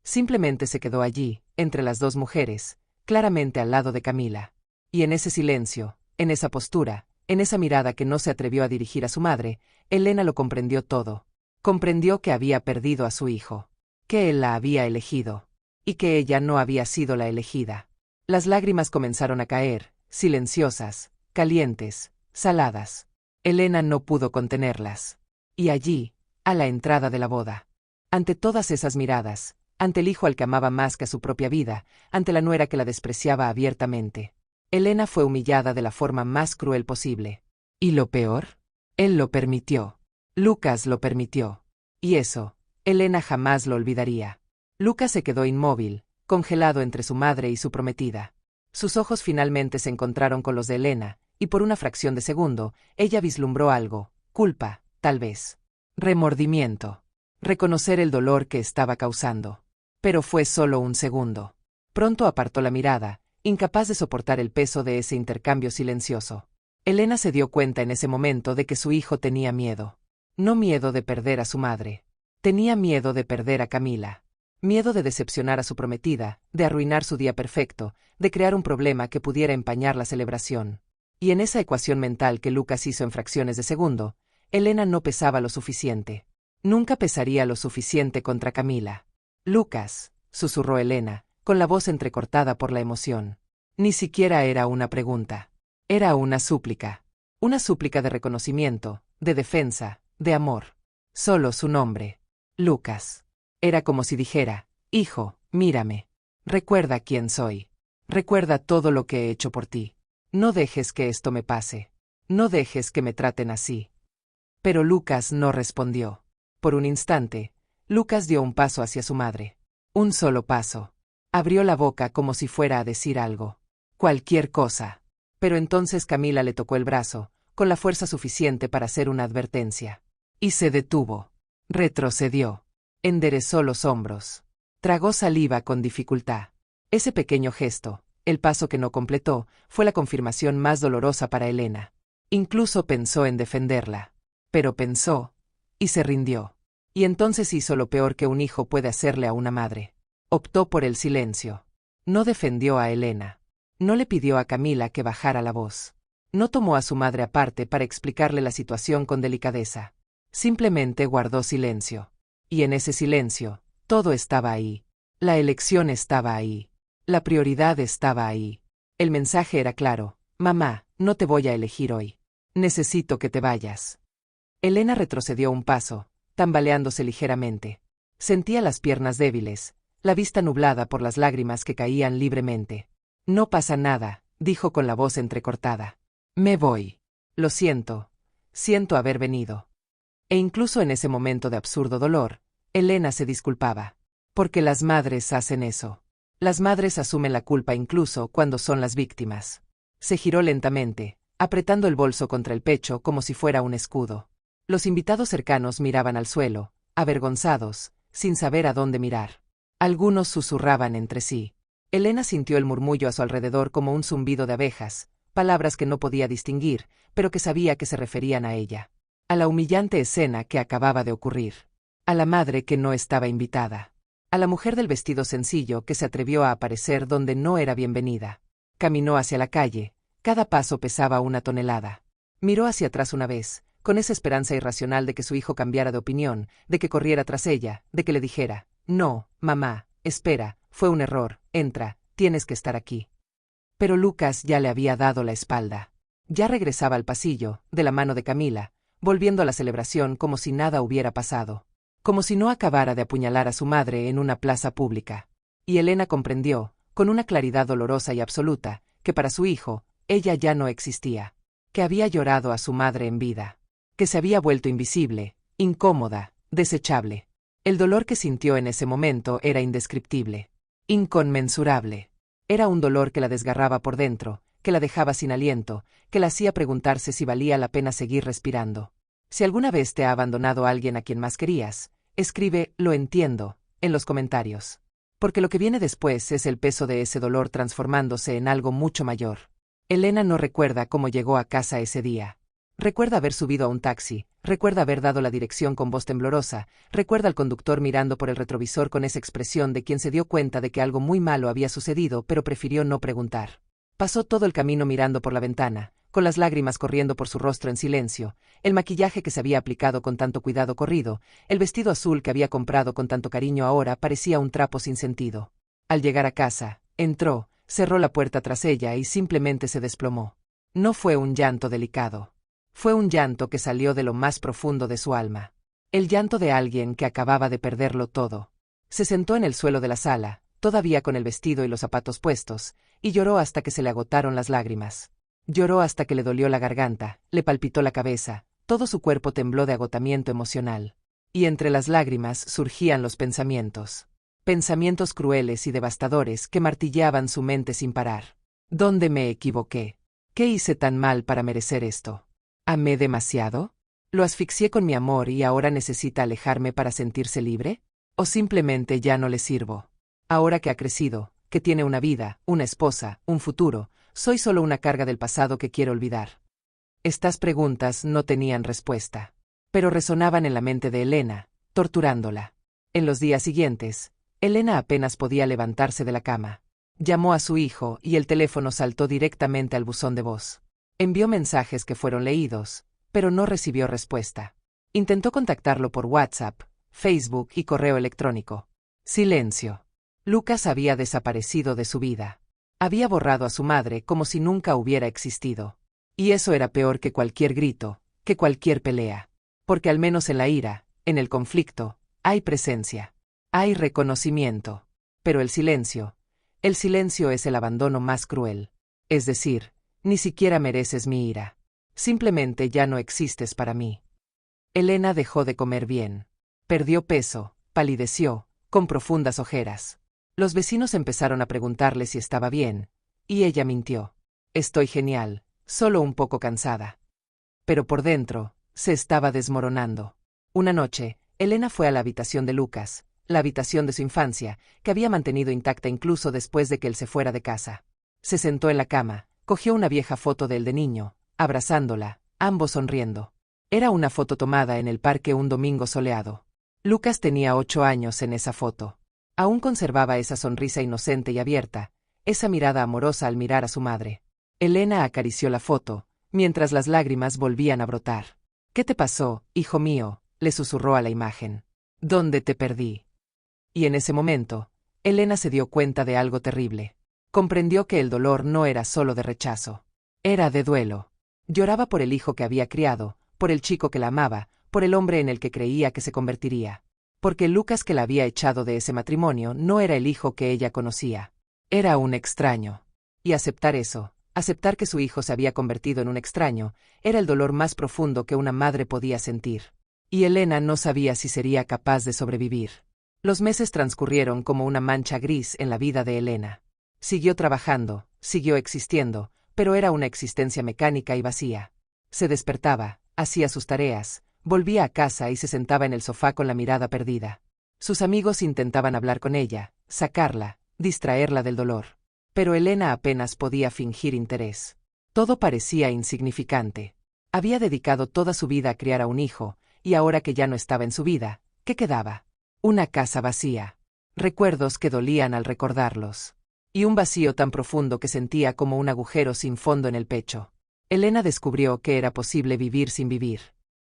Simplemente se quedó allí, entre las dos mujeres, claramente al lado de Camila. Y en ese silencio, en esa postura, en esa mirada que no se atrevió a dirigir a su madre, Elena lo comprendió todo. Comprendió que había perdido a su hijo, que él la había elegido, y que ella no había sido la elegida. Las lágrimas comenzaron a caer, silenciosas, calientes, saladas. Elena no pudo contenerlas. Y allí, a la entrada de la boda, ante todas esas miradas, ante el hijo al que amaba más que a su propia vida, ante la nuera que la despreciaba abiertamente, Elena fue humillada de la forma más cruel posible. ¿Y lo peor? Él lo permitió. Lucas lo permitió. Y eso, Elena jamás lo olvidaría. Lucas se quedó inmóvil, congelado entre su madre y su prometida. Sus ojos finalmente se encontraron con los de Elena, y por una fracción de segundo, ella vislumbró algo, culpa, tal vez. Remordimiento. Reconocer el dolor que estaba causando. Pero fue solo un segundo. Pronto apartó la mirada, incapaz de soportar el peso de ese intercambio silencioso. Elena se dio cuenta en ese momento de que su hijo tenía miedo. No miedo de perder a su madre. Tenía miedo de perder a Camila. Miedo de decepcionar a su prometida, de arruinar su día perfecto, de crear un problema que pudiera empañar la celebración. Y en esa ecuación mental que Lucas hizo en fracciones de segundo, Elena no pesaba lo suficiente. Nunca pesaría lo suficiente contra Camila. Lucas, susurró Elena, con la voz entrecortada por la emoción. Ni siquiera era una pregunta. Era una súplica. Una súplica de reconocimiento, de defensa, de amor. Solo su nombre. Lucas. Era como si dijera, hijo, mírame. Recuerda quién soy. Recuerda todo lo que he hecho por ti. No dejes que esto me pase. No dejes que me traten así. Pero Lucas no respondió. Por un instante, Lucas dio un paso hacia su madre. Un solo paso. Abrió la boca como si fuera a decir algo. Cualquier cosa. Pero entonces Camila le tocó el brazo, con la fuerza suficiente para hacer una advertencia. Y se detuvo. Retrocedió. Enderezó los hombros. Tragó saliva con dificultad. Ese pequeño gesto, el paso que no completó, fue la confirmación más dolorosa para Elena. Incluso pensó en defenderla. Pero pensó, y se rindió. Y entonces hizo lo peor que un hijo puede hacerle a una madre. Optó por el silencio. No defendió a Elena. No le pidió a Camila que bajara la voz. No tomó a su madre aparte para explicarle la situación con delicadeza. Simplemente guardó silencio. Y en ese silencio, todo estaba ahí. La elección estaba ahí. La prioridad estaba ahí. El mensaje era claro. Mamá, no te voy a elegir hoy. Necesito que te vayas. Elena retrocedió un paso, tambaleándose ligeramente. Sentía las piernas débiles, la vista nublada por las lágrimas que caían libremente. No pasa nada, dijo con la voz entrecortada. Me voy. Lo siento. Siento haber venido. E incluso en ese momento de absurdo dolor, Elena se disculpaba. Porque las madres hacen eso. Las madres asumen la culpa incluso cuando son las víctimas. Se giró lentamente, apretando el bolso contra el pecho como si fuera un escudo. Los invitados cercanos miraban al suelo, avergonzados, sin saber a dónde mirar. Algunos susurraban entre sí. Elena sintió el murmullo a su alrededor como un zumbido de abejas, palabras que no podía distinguir, pero que sabía que se referían a ella. A la humillante escena que acababa de ocurrir. A la madre que no estaba invitada. A la mujer del vestido sencillo que se atrevió a aparecer donde no era bienvenida. Caminó hacia la calle, cada paso pesaba una tonelada. Miró hacia atrás una vez, con esa esperanza irracional de que su hijo cambiara de opinión, de que corriera tras ella, de que le dijera, no, mamá, espera, fue un error, entra, tienes que estar aquí. Pero Lucas ya le había dado la espalda. Ya regresaba al pasillo, de la mano de Camila, volviendo a la celebración como si nada hubiera pasado. Como si no acabara de apuñalar a su madre en una plaza pública. Y Elena comprendió, con una claridad dolorosa y absoluta, que para su hijo, ella ya no existía. Que había llorado a su madre en vida. Que se había vuelto invisible, incómoda, desechable. El dolor que sintió en ese momento era indescriptible. Inconmensurable. Era un dolor que la desgarraba por dentro, que la dejaba sin aliento, que la hacía preguntarse si valía la pena seguir respirando. Si alguna vez te ha abandonado alguien a quien más querías, escribe "lo entiendo" en los comentarios. Porque lo que viene después es el peso de ese dolor transformándose en algo mucho mayor. Elena no recuerda cómo llegó a casa ese día. Recuerda haber subido a un taxi, recuerda haber dado la dirección con voz temblorosa, recuerda al conductor mirando por el retrovisor con esa expresión de quien se dio cuenta de que algo muy malo había sucedido pero prefirió no preguntar. Pasó todo el camino mirando por la ventana, con las lágrimas corriendo por su rostro en silencio, el maquillaje que se había aplicado con tanto cuidado corrido, el vestido azul que había comprado con tanto cariño ahora parecía un trapo sin sentido. Al llegar a casa, entró, cerró la puerta tras ella y simplemente se desplomó. No fue un llanto delicado. Fue un llanto que salió de lo más profundo de su alma. El llanto de alguien que acababa de perderlo todo. Se sentó en el suelo de la sala, todavía con el vestido y los zapatos puestos, y lloró hasta que se le agotaron las lágrimas. Lloró hasta que le dolió la garganta, le palpitó la cabeza, todo su cuerpo tembló de agotamiento emocional. Y entre las lágrimas surgían los pensamientos. Pensamientos crueles y devastadores que martilleaban su mente sin parar. ¿Dónde me equivoqué? ¿Qué hice tan mal para merecer esto? ¿Amé demasiado? ¿Lo asfixié con mi amor y ahora necesita alejarme para sentirse libre? ¿O simplemente ya no le sirvo? Ahora que ha crecido, que tiene una vida, una esposa, un futuro, soy solo una carga del pasado que quiero olvidar. Estas preguntas no tenían respuesta, pero resonaban en la mente de Elena, torturándola. En los días siguientes, Elena apenas podía levantarse de la cama. Llamó a su hijo y el teléfono saltó directamente al buzón de voz. Envió mensajes que fueron leídos, pero no recibió respuesta. Intentó contactarlo por WhatsApp, Facebook y correo electrónico. Silencio. Lucas había desaparecido de su vida. Había borrado a su madre como si nunca hubiera existido. Y eso era peor que cualquier grito, que cualquier pelea. Porque al menos en la ira, en el conflicto, hay presencia. Hay reconocimiento. Pero el silencio es el abandono más cruel. Es decir, ni siquiera mereces mi ira. Simplemente ya no existes para mí. Elena dejó de comer bien. Perdió peso, palideció, con profundas ojeras. Los vecinos empezaron a preguntarle si estaba bien, y ella mintió. Estoy genial, solo un poco cansada. Pero por dentro, se estaba desmoronando. Una noche, Elena fue a la habitación de Lucas, la habitación de su infancia, que había mantenido intacta incluso después de que él se fuera de casa. Se sentó en la cama, cogió una vieja foto de él de niño, abrazándola, ambos sonriendo. Era una foto tomada en el parque un domingo soleado. Lucas tenía 8 años en esa foto. Aún conservaba esa sonrisa inocente y abierta, esa mirada amorosa al mirar a su madre. Elena acarició la foto, mientras las lágrimas volvían a brotar. ¿Qué te pasó, hijo mío?, le susurró a la imagen. ¿Dónde te perdí? Y en ese momento, Elena se dio cuenta de algo terrible. Comprendió que el dolor no era solo de rechazo. Era de duelo. Lloraba por el hijo que había criado, por el chico que la amaba, por el hombre en el que creía que se convertiría. Porque el Lucas que la había echado de ese matrimonio no era el hijo que ella conocía. Era un extraño. Y aceptar eso, aceptar que su hijo se había convertido en un extraño, era el dolor más profundo que una madre podía sentir. Y Elena no sabía si sería capaz de sobrevivir. Los meses transcurrieron como una mancha gris en la vida de Elena. Siguió trabajando, siguió existiendo, pero era una existencia mecánica y vacía. Se despertaba, hacía sus tareas, volvía a casa y se sentaba en el sofá con la mirada perdida. Sus amigos intentaban hablar con ella, sacarla, distraerla del dolor. Pero Elena apenas podía fingir interés. Todo parecía insignificante. Había dedicado toda su vida a criar a un hijo, y ahora que ya no estaba en su vida, ¿qué quedaba? Una casa vacía. Recuerdos que dolían al recordarlos. Y un vacío tan profundo que sentía como un agujero sin fondo en el pecho. Elena descubrió que era posible vivir sin vivir.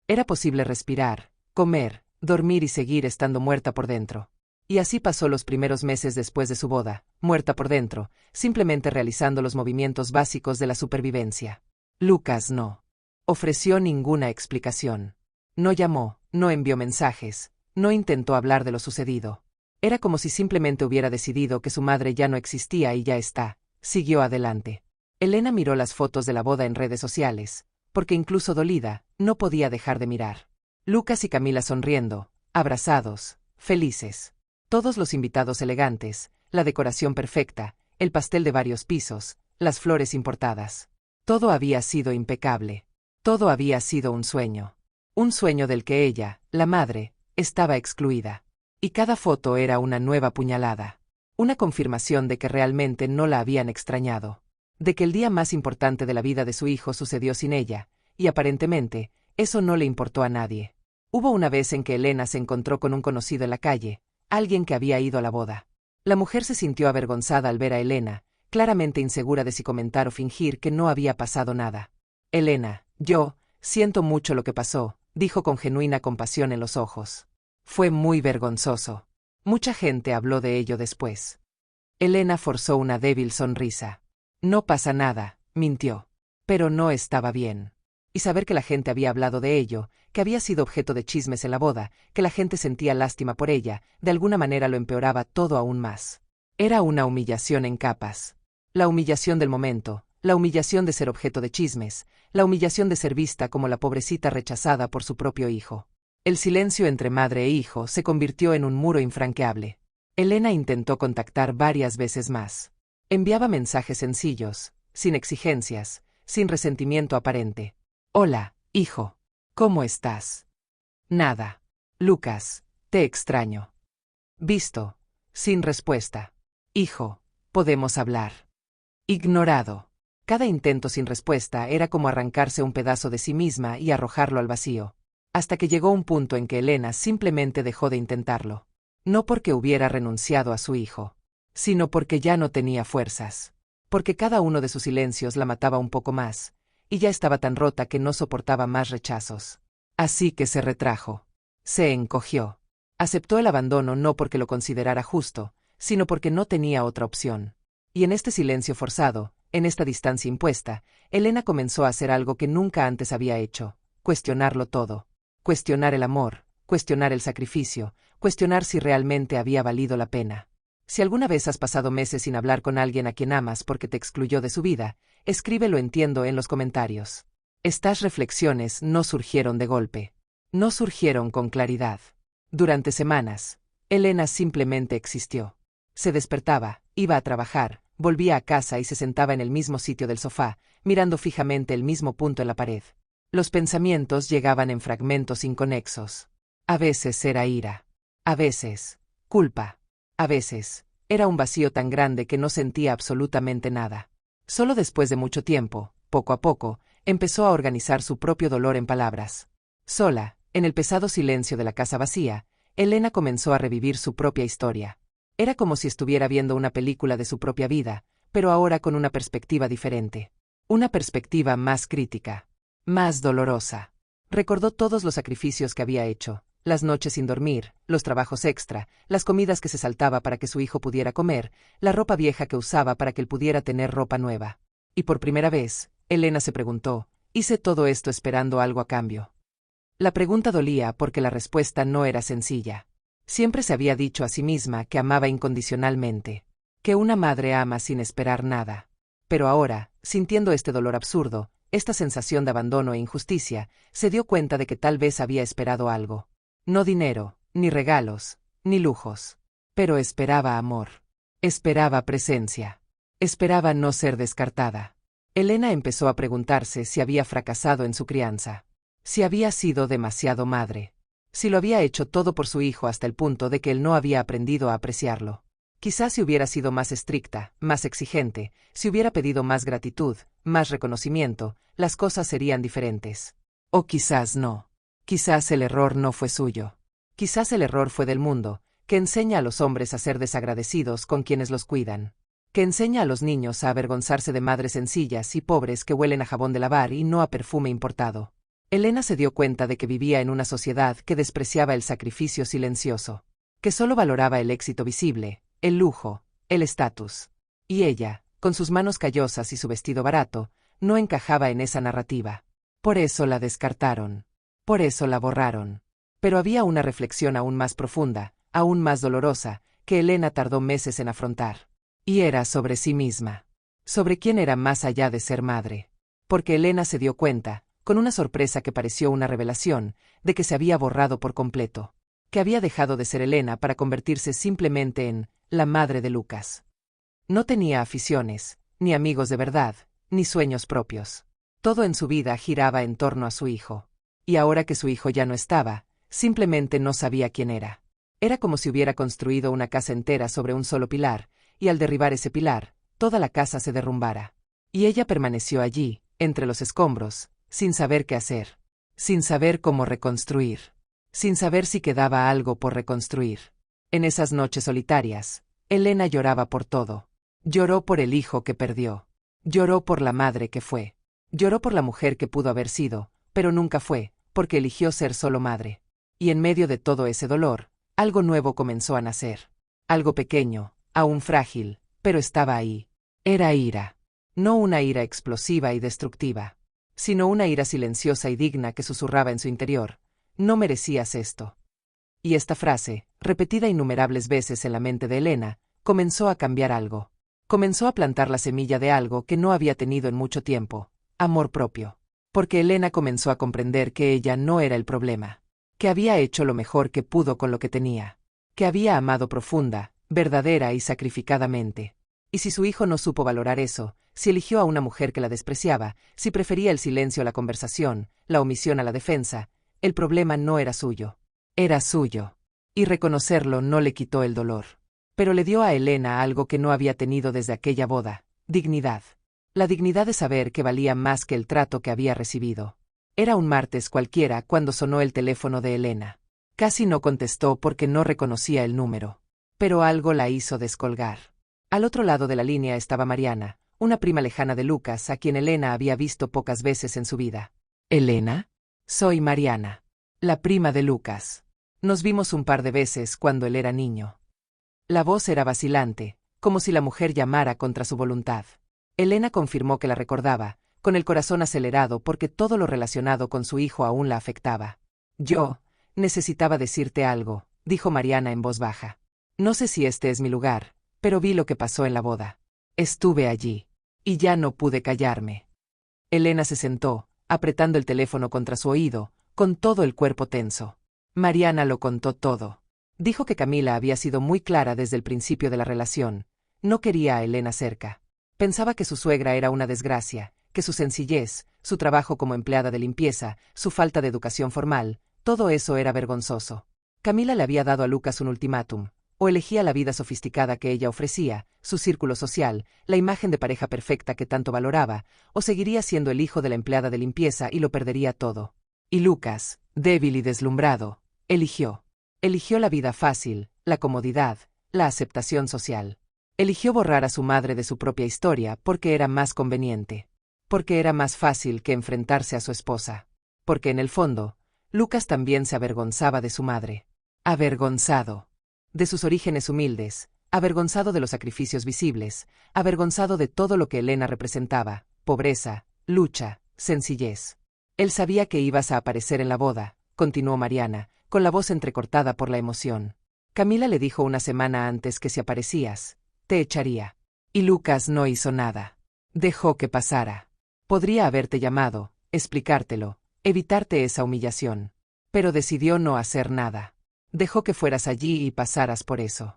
Era posible respirar, comer, dormir y seguir estando muerta por dentro. Y así pasó los primeros meses después de su boda, muerta por dentro, simplemente realizando los movimientos básicos de la supervivencia. Lucas no ofreció ninguna explicación. No llamó, no envió mensajes, no intentó hablar de lo sucedido. Era como si simplemente hubiera decidido que su madre ya no existía y ya está. Siguió adelante. Elena miró las fotos de la boda en redes sociales, porque incluso dolida, no podía dejar de mirar. Lucas y Camila sonriendo, abrazados, felices. Todos los invitados elegantes, la decoración perfecta, el pastel de varios pisos, las flores importadas. Todo había sido impecable. Todo había sido un sueño. Un sueño del que ella, la madre, estaba excluida. Y cada foto era una nueva puñalada. Una confirmación de que realmente no la habían extrañado. De que el día más importante de la vida de su hijo sucedió sin ella, y aparentemente, eso no le importó a nadie. Hubo una vez en que Elena se encontró con un conocido en la calle, alguien que había ido a la boda. La mujer se sintió avergonzada al ver a Elena, claramente insegura de si comentar o fingir que no había pasado nada. Elena, yo, siento mucho lo que pasó, dijo con genuina compasión en los ojos. Fue muy vergonzoso. Mucha gente habló de ello después. Elena forzó una débil sonrisa. No pasa nada, mintió. Pero no estaba bien. Y saber que la gente había hablado de ello, que había sido objeto de chismes en la boda, que la gente sentía lástima por ella, de alguna manera lo empeoraba todo aún más. Era una humillación en capas. La humillación del momento, la humillación de ser objeto de chismes, la humillación de ser vista como la pobrecita rechazada por su propio hijo. El silencio entre madre e hijo se convirtió en un muro infranqueable. Elena intentó contactar varias veces más. Enviaba mensajes sencillos, sin exigencias, sin resentimiento aparente. Hola, hijo. ¿Cómo estás? Nada. Lucas, te extraño. Visto. Sin respuesta. Hijo, ¿podemos hablar? Ignorado. Cada intento sin respuesta era como arrancarse un pedazo de sí misma y arrojarlo al vacío. Hasta que llegó un punto en que Elena simplemente dejó de intentarlo. No porque hubiera renunciado a su hijo, sino porque ya no tenía fuerzas. Porque cada uno de sus silencios la mataba un poco más, y ya estaba tan rota que no soportaba más rechazos. Así que se retrajo. Se encogió. Aceptó el abandono no porque lo considerara justo, sino porque no tenía otra opción. Y en este silencio forzado, en esta distancia impuesta, Elena comenzó a hacer algo que nunca antes había hecho: cuestionarlo todo. Cuestionar el amor, cuestionar el sacrificio, cuestionar si realmente había valido la pena. Si alguna vez has pasado meses sin hablar con alguien a quien amas porque te excluyó de su vida, escribe "lo entiendo" en los comentarios. Estas reflexiones no surgieron de golpe. No surgieron con claridad. Durante semanas, Elena simplemente existió. Se despertaba, iba a trabajar, volvía a casa y se sentaba en el mismo sitio del sofá, mirando fijamente el mismo punto en la pared. Los pensamientos llegaban en fragmentos inconexos. A veces era ira. A veces, culpa. A veces, era un vacío tan grande que no sentía absolutamente nada. Solo después de mucho tiempo, poco a poco, empezó a organizar su propio dolor en palabras. Sola, en el pesado silencio de la casa vacía, Elena comenzó a revivir su propia historia. Era como si estuviera viendo una película de su propia vida, pero ahora con una perspectiva diferente. Una perspectiva más crítica. Más dolorosa. Recordó todos los sacrificios que había hecho, las noches sin dormir, los trabajos extra, las comidas que se saltaba para que su hijo pudiera comer, la ropa vieja que usaba para que él pudiera tener ropa nueva. Y por primera vez, Elena se preguntó, ¿hice todo esto esperando algo a cambio? La pregunta dolía porque la respuesta no era sencilla. Siempre se había dicho a sí misma que amaba incondicionalmente, que una madre ama sin esperar nada. Pero ahora, sintiendo este dolor absurdo, esta sensación de abandono e injusticia, se dio cuenta de que tal vez había esperado algo. No dinero, ni regalos, ni lujos. Pero esperaba amor. Esperaba presencia. Esperaba no ser descartada. Elena empezó a preguntarse si había fracasado en su crianza. Si había sido demasiado madre. Si lo había hecho todo por su hijo hasta el punto de que él no había aprendido a apreciarlo. Quizás si hubiera sido más estricta, más exigente, si hubiera pedido más gratitud, más reconocimiento, las cosas serían diferentes. O quizás no. Quizás el error no fue suyo. Quizás el error fue del mundo, que enseña a los hombres a ser desagradecidos con quienes los cuidan. Que enseña a los niños a avergonzarse de madres sencillas y pobres que huelen a jabón de lavar y no a perfume importado. Elena se dio cuenta de que vivía en una sociedad que despreciaba el sacrificio silencioso, que solo valoraba el éxito visible, el lujo, el estatus. Y ella, con sus manos callosas y su vestido barato, no encajaba en esa narrativa. Por eso la descartaron. Por eso la borraron. Pero había una reflexión aún más profunda, aún más dolorosa, que Elena tardó meses en afrontar. Y era sobre sí misma. Sobre quién era más allá de ser madre. Porque Elena se dio cuenta, con una sorpresa que pareció una revelación, de que se había borrado por completo. Que había dejado de ser Elena para convertirse simplemente en la madre de Lucas. No tenía aficiones, ni amigos de verdad, ni sueños propios. Todo en su vida giraba en torno a su hijo. Y ahora que su hijo ya no estaba, simplemente no sabía quién era. Era como si hubiera construido una casa entera sobre un solo pilar, y al derribar ese pilar, toda la casa se derrumbara. Y ella permaneció allí, entre los escombros, sin saber qué hacer, sin saber cómo reconstruir, sin saber si quedaba algo por reconstruir. En esas noches solitarias, Elena lloraba por todo. Lloró por el hijo que perdió. Lloró por la madre que fue. Lloró por la mujer que pudo haber sido, pero nunca fue, porque eligió ser solo madre. Y en medio de todo ese dolor, algo nuevo comenzó a nacer. Algo pequeño, aún frágil, pero estaba ahí. Era ira. No una ira explosiva y destructiva, sino una ira silenciosa y digna que susurraba en su interior: no merecías esto. Y esta frase, repetida innumerables veces en la mente de Elena, comenzó a cambiar algo. Comenzó a plantar la semilla de algo que no había tenido en mucho tiempo: amor propio. Porque Elena comenzó a comprender que ella no era el problema, que había hecho lo mejor que pudo con lo que tenía, que había amado profunda, verdadera y sacrificadamente. Y si su hijo no supo valorar eso, si eligió a una mujer que la despreciaba, si prefería el silencio a la conversación, la omisión a la defensa, el problema no era suyo. Era suyo. Y reconocerlo no le quitó el dolor. Pero le dio a Elena algo que no había tenido desde aquella boda: dignidad. La dignidad de saber que valía más que el trato que había recibido. Era un martes cualquiera cuando sonó el teléfono de Elena. Casi no contestó porque no reconocía el número. Pero algo la hizo descolgar. Al otro lado de la línea estaba Mariana, una prima lejana de Lucas a quien Elena había visto pocas veces en su vida. ¿Elena? Soy Mariana, la prima de Lucas. Nos vimos un par de veces cuando él era niño. La voz era vacilante, como si la mujer llamara contra su voluntad. Elena confirmó que la recordaba, con el corazón acelerado porque todo lo relacionado con su hijo aún la afectaba. Yo necesitaba decirte algo, dijo Mariana en voz baja. No sé si este es mi lugar, pero vi lo que pasó en la boda. Estuve allí. Y ya no pude callarme. Elena se sentó, apretando el teléfono contra su oído, con todo el cuerpo tenso. Mariana lo contó todo. Dijo que Camila había sido muy clara desde el principio de la relación. No quería a Elena cerca. Pensaba que su suegra era una desgracia, que su sencillez, su trabajo como empleada de limpieza, su falta de educación formal, todo eso era vergonzoso. Camila le había dado a Lucas un ultimátum: o elegía la vida sofisticada que ella ofrecía, su círculo social, la imagen de pareja perfecta que tanto valoraba, o seguiría siendo el hijo de la empleada de limpieza y lo perdería todo. Y Lucas, débil y deslumbrado, eligió. Eligió la vida fácil, la comodidad, la aceptación social. Eligió borrar a su madre de su propia historia porque era más conveniente. Porque era más fácil que enfrentarse a su esposa. Porque en el fondo, Lucas también se avergonzaba de su madre. Avergonzado. De sus orígenes humildes, avergonzado de los sacrificios visibles, avergonzado de todo lo que Elena representaba: pobreza, lucha, sencillez. Él sabía que ibas a aparecer en la boda, continuó Mariana, con la voz entrecortada por la emoción. Camila le dijo una semana antes que si aparecías, te echaría. Y Lucas no hizo nada. Dejó que pasara. Podría haberte llamado, explicártelo, evitarte esa humillación. Pero decidió no hacer nada. Dejó que fueras allí y pasaras por eso.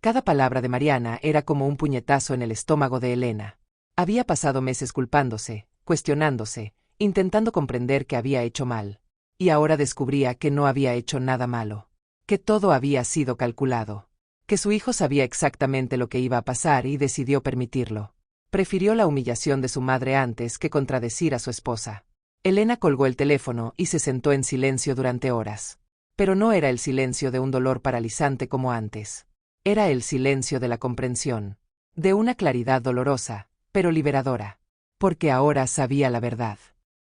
Cada palabra de Mariana era como un puñetazo en el estómago de Elena. Había pasado meses culpándose, cuestionándose, intentando comprender que había hecho mal. Y ahora descubría que no había hecho nada malo. Que todo había sido calculado. Que su hijo sabía exactamente lo que iba a pasar y decidió permitirlo. Prefirió la humillación de su madre antes que contradecir a su esposa. Elena colgó el teléfono y se sentó en silencio durante horas. Pero no era el silencio de un dolor paralizante como antes. Era el silencio de la comprensión. De una claridad dolorosa, pero liberadora. Porque ahora sabía la verdad.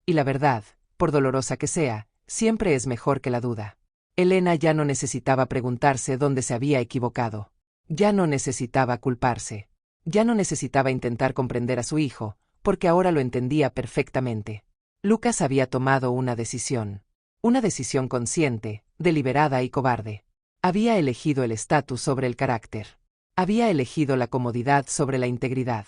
Y la verdad, por dolorosa que sea, siempre es mejor que la duda. Elena ya no necesitaba preguntarse dónde se había equivocado. Ya no necesitaba culparse. Ya no necesitaba intentar comprender a su hijo, porque ahora lo entendía perfectamente. Lucas había tomado una decisión. Una decisión consciente, deliberada y cobarde. Había elegido el estatus sobre el carácter. Había elegido la comodidad sobre la integridad.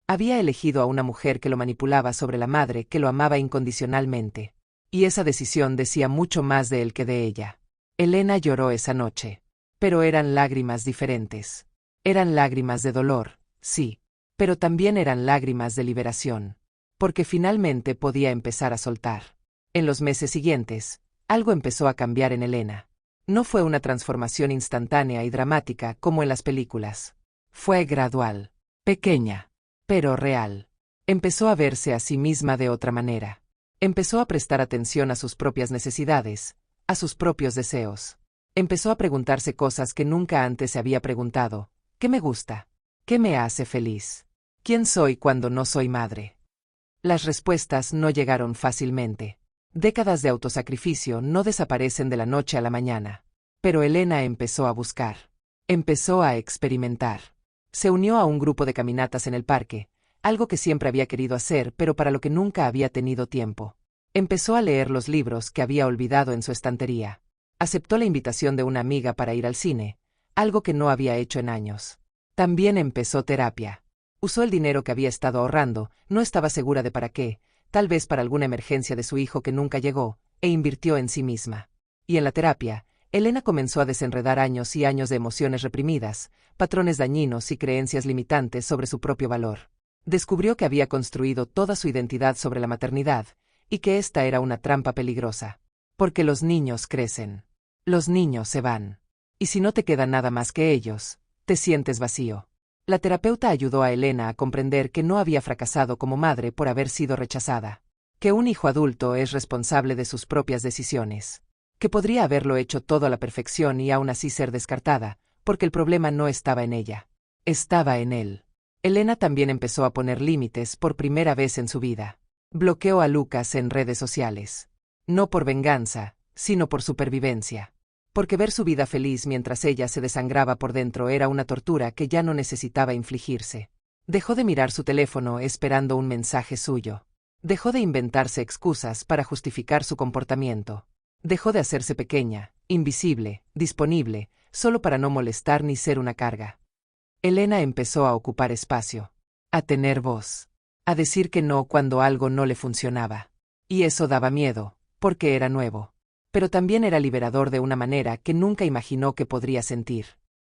Había elegido a una mujer que lo manipulaba sobre la madre que lo amaba incondicionalmente. Y esa decisión decía mucho más de él que de ella. Elena lloró esa noche. Pero eran lágrimas diferentes. Eran lágrimas de dolor, sí. Pero también eran lágrimas de liberación. Porque finalmente podía empezar a soltar. En los meses siguientes, algo empezó a cambiar en Elena. No fue una transformación instantánea y dramática como en las películas. Fue gradual, pequeña, pero real. Empezó a verse a sí misma de otra manera. Empezó a prestar atención a sus propias necesidades, a sus propios deseos. Empezó a preguntarse cosas que nunca antes se había preguntado. ¿Qué me gusta? ¿Qué me hace feliz? ¿Quién soy cuando no soy madre? Las respuestas no llegaron fácilmente. Décadas de autosacrificio no desaparecen de la noche a la mañana. Pero Elena empezó a buscar. Empezó a experimentar. Se unió a un grupo de caminatas en el parque, algo que siempre había querido hacer pero para lo que nunca había tenido tiempo. Empezó a leer los libros que había olvidado en su estantería. Aceptó la invitación de una amiga para ir al cine, algo que no había hecho en años. También empezó terapia. Usó el dinero que había estado ahorrando, no estaba segura de para qué, tal vez para alguna emergencia de su hijo que nunca llegó, e invirtió en sí misma. Y en la terapia, Elena comenzó a desenredar años y años de emociones reprimidas, patrones dañinos y creencias limitantes sobre su propio valor. Descubrió que había construido toda su identidad sobre la maternidad, y que esta era una trampa peligrosa. Porque los niños crecen. Los niños se van. Y si no te queda nada más que ellos, te sientes vacío. La terapeuta ayudó a Elena a comprender que no había fracasado como madre por haber sido rechazada. Que un hijo adulto es responsable de sus propias decisiones. Que podría haberlo hecho todo a la perfección y aún así ser descartada, porque el problema no estaba en ella. Estaba en él. Elena también empezó a poner límites por primera vez en su vida. Bloqueó a Lucas en redes sociales. No por venganza, sino por supervivencia. Porque ver su vida feliz mientras ella se desangraba por dentro era una tortura que ya no necesitaba infligirse. Dejó de mirar su teléfono esperando un mensaje suyo. Dejó de inventarse excusas para justificar su comportamiento. Dejó de hacerse pequeña, invisible, disponible, solo para no molestar ni ser una carga. Elena empezó a ocupar espacio. A tener voz. A decir que no cuando algo no le funcionaba. Y eso daba miedo, porque era nuevo. Pero también era liberador de una manera que nunca imaginó que podría sentir.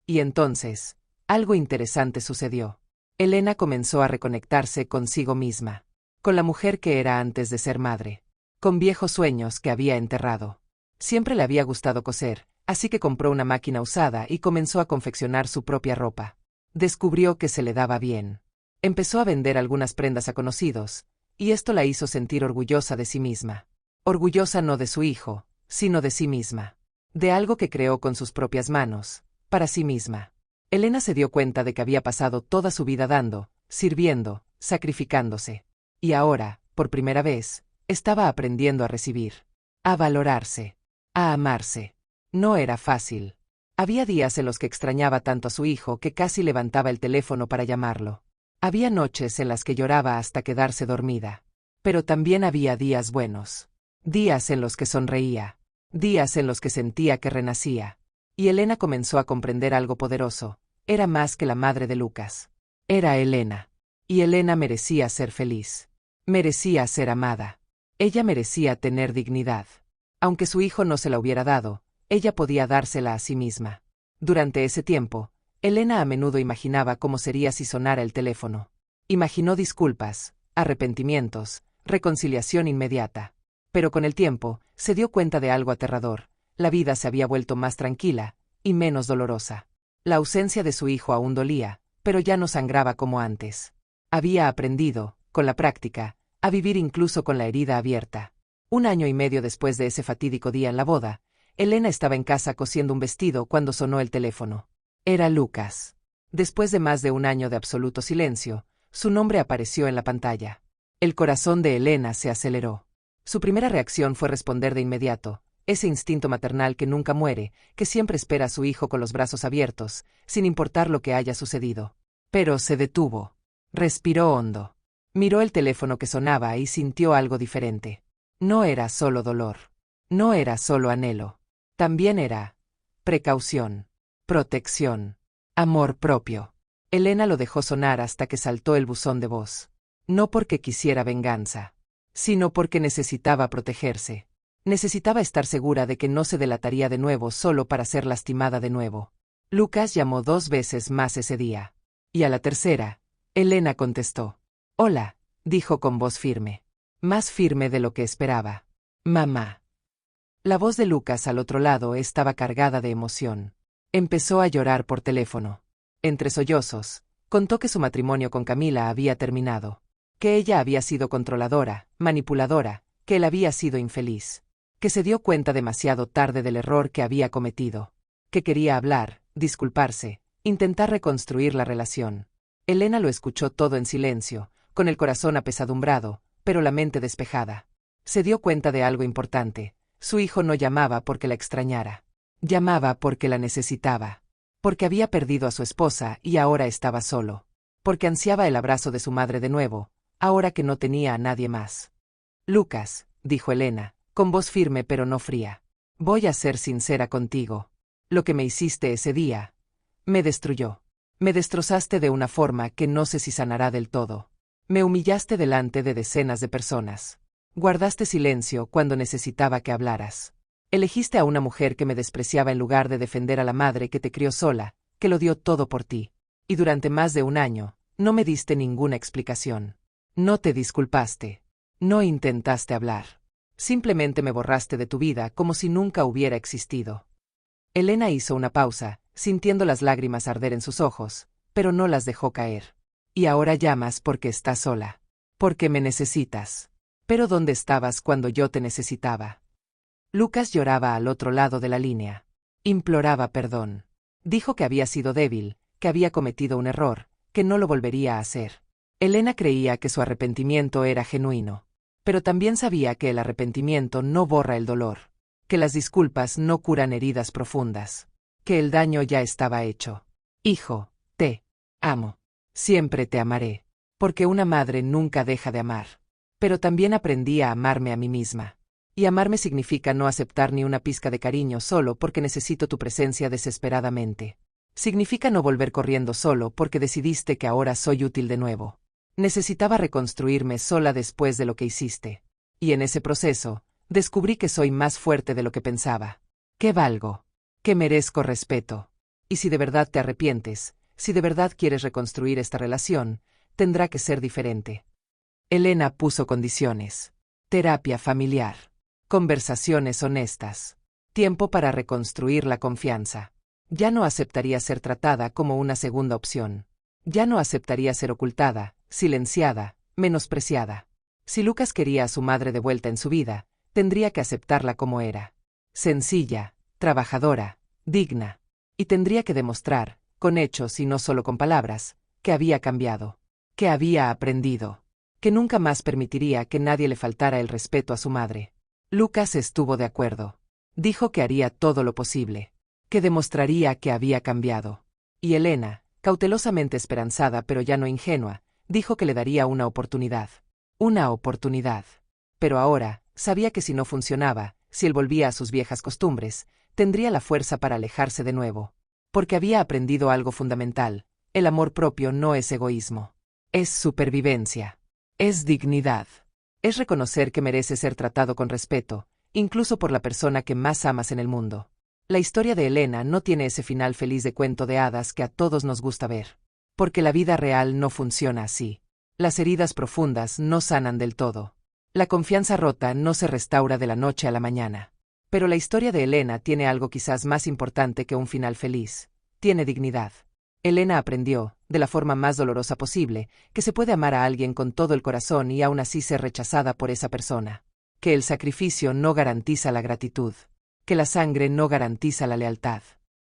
Y entonces, algo interesante sucedió. Elena comenzó a reconectarse consigo misma. Con la mujer que era antes de ser madre. Con viejos sueños que había enterrado. Siempre le había gustado coser, así que compró una máquina usada y comenzó a confeccionar su propia ropa. Descubrió que se le daba bien. Empezó a vender algunas prendas a conocidos, y esto la hizo sentir orgullosa de sí misma. Orgullosa no de su hijo, sino de sí misma. De algo que creó con sus propias manos, para sí misma. Elena se dio cuenta de que había pasado toda su vida dando, sirviendo, sacrificándose. Y ahora, por primera vez, estaba aprendiendo a recibir. A valorarse. A amarse. No era fácil. Había días en los que extrañaba tanto a su hijo que casi levantaba el teléfono para llamarlo. Había noches en las que lloraba hasta quedarse dormida. Pero también había días buenos. Días en los que sonreía. Días en los que sentía que renacía. Y Elena comenzó a comprender algo poderoso. Era más que la madre de Lucas. Era Elena. Y Elena merecía ser feliz. Merecía ser amada. Ella merecía tener dignidad. Aunque su hijo no se la hubiera dado, ella podía dársela a sí misma. Durante ese tiempo, Elena a menudo imaginaba cómo sería si sonara el teléfono. Imaginó disculpas, arrepentimientos, reconciliación inmediata. Pero con el tiempo, se dio cuenta de algo aterrador. La vida se había vuelto más tranquila, y menos dolorosa. La ausencia de su hijo aún dolía, pero ya no sangraba como antes. Había aprendido, con la práctica, a vivir incluso con la herida abierta. 1 año y medio después de ese fatídico día en la boda, Elena estaba en casa cosiendo un vestido cuando sonó el teléfono. Era Lucas. Después de más de 1 año de absoluto silencio, su nombre apareció en la pantalla. El corazón de Elena se aceleró. Su primera reacción fue responder de inmediato, ese instinto maternal que nunca muere, que siempre espera a su hijo con los brazos abiertos, sin importar lo que haya sucedido. Pero se detuvo. Respiró hondo. Miró el teléfono que sonaba y sintió algo diferente. No era solo dolor. No era solo anhelo. También era precaución, protección, amor propio. Elena lo dejó sonar hasta que saltó el buzón de voz. No porque quisiera venganza, sino porque necesitaba protegerse. Necesitaba estar segura de que no se delataría de nuevo solo para ser lastimada de nuevo. Lucas llamó 2 veces más ese día. Y a la tercera, Elena contestó. Hola, dijo con voz firme. Más firme de lo que esperaba. Mamá. La voz de Lucas al otro lado estaba cargada de emoción. Empezó a llorar por teléfono. Entre sollozos, contó que su matrimonio con Camila había terminado. Que ella había sido controladora, manipuladora, que él había sido infeliz, que se dio cuenta demasiado tarde del error que había cometido, que quería hablar, disculparse, intentar reconstruir la relación. Elena lo escuchó todo en silencio, con el corazón apesadumbrado, pero la mente despejada. Se dio cuenta de algo importante: su hijo no llamaba porque la extrañara. Llamaba porque la necesitaba. Porque había perdido a su esposa y ahora estaba solo. Porque ansiaba el abrazo de su madre de nuevo, ahora que no tenía a nadie más. Lucas, dijo Elena, con voz firme pero no fría. Voy a ser sincera contigo. Lo que me hiciste ese día me destruyó. Me destrozaste de una forma que no sé si sanará del todo. Me humillaste delante de decenas de personas. Guardaste silencio cuando necesitaba que hablaras. Elegiste a una mujer que me despreciaba en lugar de defender a la madre que te crió sola, que lo dio todo por ti. Y durante más de un año, no me diste ninguna explicación. No te disculpaste. No intentaste hablar. Simplemente me borraste de tu vida como si nunca hubiera existido. Elena hizo una pausa, sintiendo las lágrimas arder en sus ojos, pero no las dejó caer. Y ahora llamas porque estás sola. Porque me necesitas. Pero ¿dónde estabas cuando yo te necesitaba? Lucas lloraba al otro lado de la línea. Imploraba perdón. Dijo que había sido débil, que había cometido un error, que no lo volvería a hacer. Elena creía que su arrepentimiento era genuino. Pero también sabía que el arrepentimiento no borra el dolor. Que las disculpas no curan heridas profundas. Que el daño ya estaba hecho. Hijo, te amo. Siempre te amaré. Porque una madre nunca deja de amar. Pero también aprendí a amarme a mí misma. Y amarme significa no aceptar ni una pizca de cariño solo porque necesito tu presencia desesperadamente. Significa no volver corriendo solo porque decidiste que ahora soy útil de nuevo. Necesitaba reconstruirme sola después de lo que hiciste. Y en ese proceso, descubrí que soy más fuerte de lo que pensaba. Que valgo. Que merezco respeto. Y si de verdad te arrepientes, si de verdad quieres reconstruir esta relación, tendrá que ser diferente. Elena puso condiciones. Terapia familiar. Conversaciones honestas. Tiempo para reconstruir la confianza. Ya no aceptaría ser tratada como una segunda opción. Ya no aceptaría ser ocultada, silenciada, menospreciada. Si Lucas quería a su madre de vuelta en su vida, tendría que aceptarla como era. Sencilla, trabajadora, digna. Y tendría que demostrar, con hechos y no solo con palabras, que había cambiado. Que había aprendido. Que nunca más permitiría que nadie le faltara el respeto a su madre. Lucas estuvo de acuerdo. Dijo que haría todo lo posible. Que demostraría que había cambiado. Y Elena, cautelosamente esperanzada pero ya no ingenua, dijo que le daría una oportunidad. Una oportunidad. Pero ahora, sabía que si no funcionaba, si él volvía a sus viejas costumbres, tendría la fuerza para alejarse de nuevo. Porque había aprendido algo fundamental: el amor propio no es egoísmo. Es supervivencia. Es dignidad. Es reconocer que merece ser tratado con respeto, incluso por la persona que más amas en el mundo. La historia de Elena no tiene ese final feliz de cuento de hadas que a todos nos gusta ver. Porque la vida real no funciona así. Las heridas profundas no sanan del todo. La confianza rota no se restaura de la noche a la mañana. Pero la historia de Elena tiene algo quizás más importante que un final feliz. Tiene dignidad. Elena aprendió, de la forma más dolorosa posible, que se puede amar a alguien con todo el corazón y aún así ser rechazada por esa persona. Que el sacrificio no garantiza la gratitud. Que la sangre no garantiza la lealtad.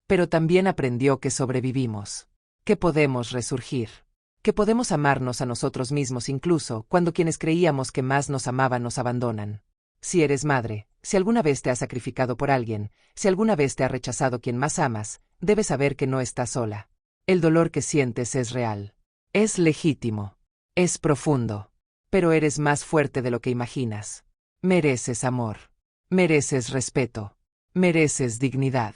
Pero también aprendió que sobrevivimos. Que podemos resurgir. Que podemos amarnos a nosotros mismos incluso cuando quienes creíamos que más nos amaban nos abandonan. Si eres madre, si alguna vez te has sacrificado por alguien, si alguna vez te ha rechazado quien más amas, debes saber que no estás sola. El dolor que sientes es real. Es legítimo. Es profundo. Pero eres más fuerte de lo que imaginas. Mereces amor. Mereces respeto. Mereces dignidad.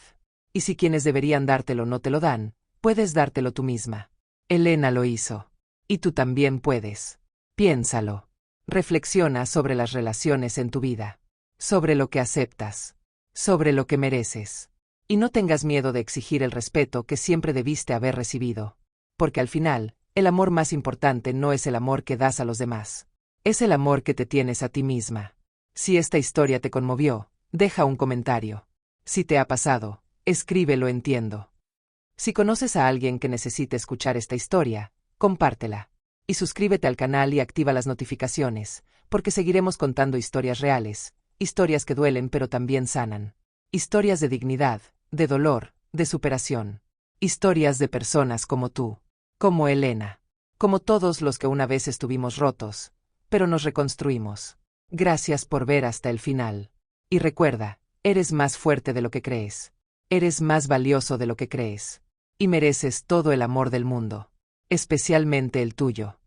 Y si quienes deberían dártelo no te lo dan, puedes dártelo tú misma. Elena lo hizo. Y tú también puedes. Piénsalo. Reflexiona sobre las relaciones en tu vida. Sobre lo que aceptas. Sobre lo que mereces. Y no tengas miedo de exigir el respeto que siempre debiste haber recibido. Porque al final, el amor más importante no es el amor que das a los demás. Es el amor que te tienes a ti misma. Si esta historia te conmovió, deja un comentario. Si te ha pasado, escríbelo entiendo. Si conoces a alguien que necesite escuchar esta historia, compártela. Y suscríbete al canal y activa las notificaciones, porque seguiremos contando historias reales, historias que duelen pero también sanan. Historias de dignidad, de dolor, de superación. Historias de personas como tú, como Elena, como todos los que una vez estuvimos rotos, pero nos reconstruimos. Gracias por ver hasta el final. Y recuerda, eres más fuerte de lo que crees. Eres más valioso de lo que crees. Y mereces todo el amor del mundo, especialmente el tuyo.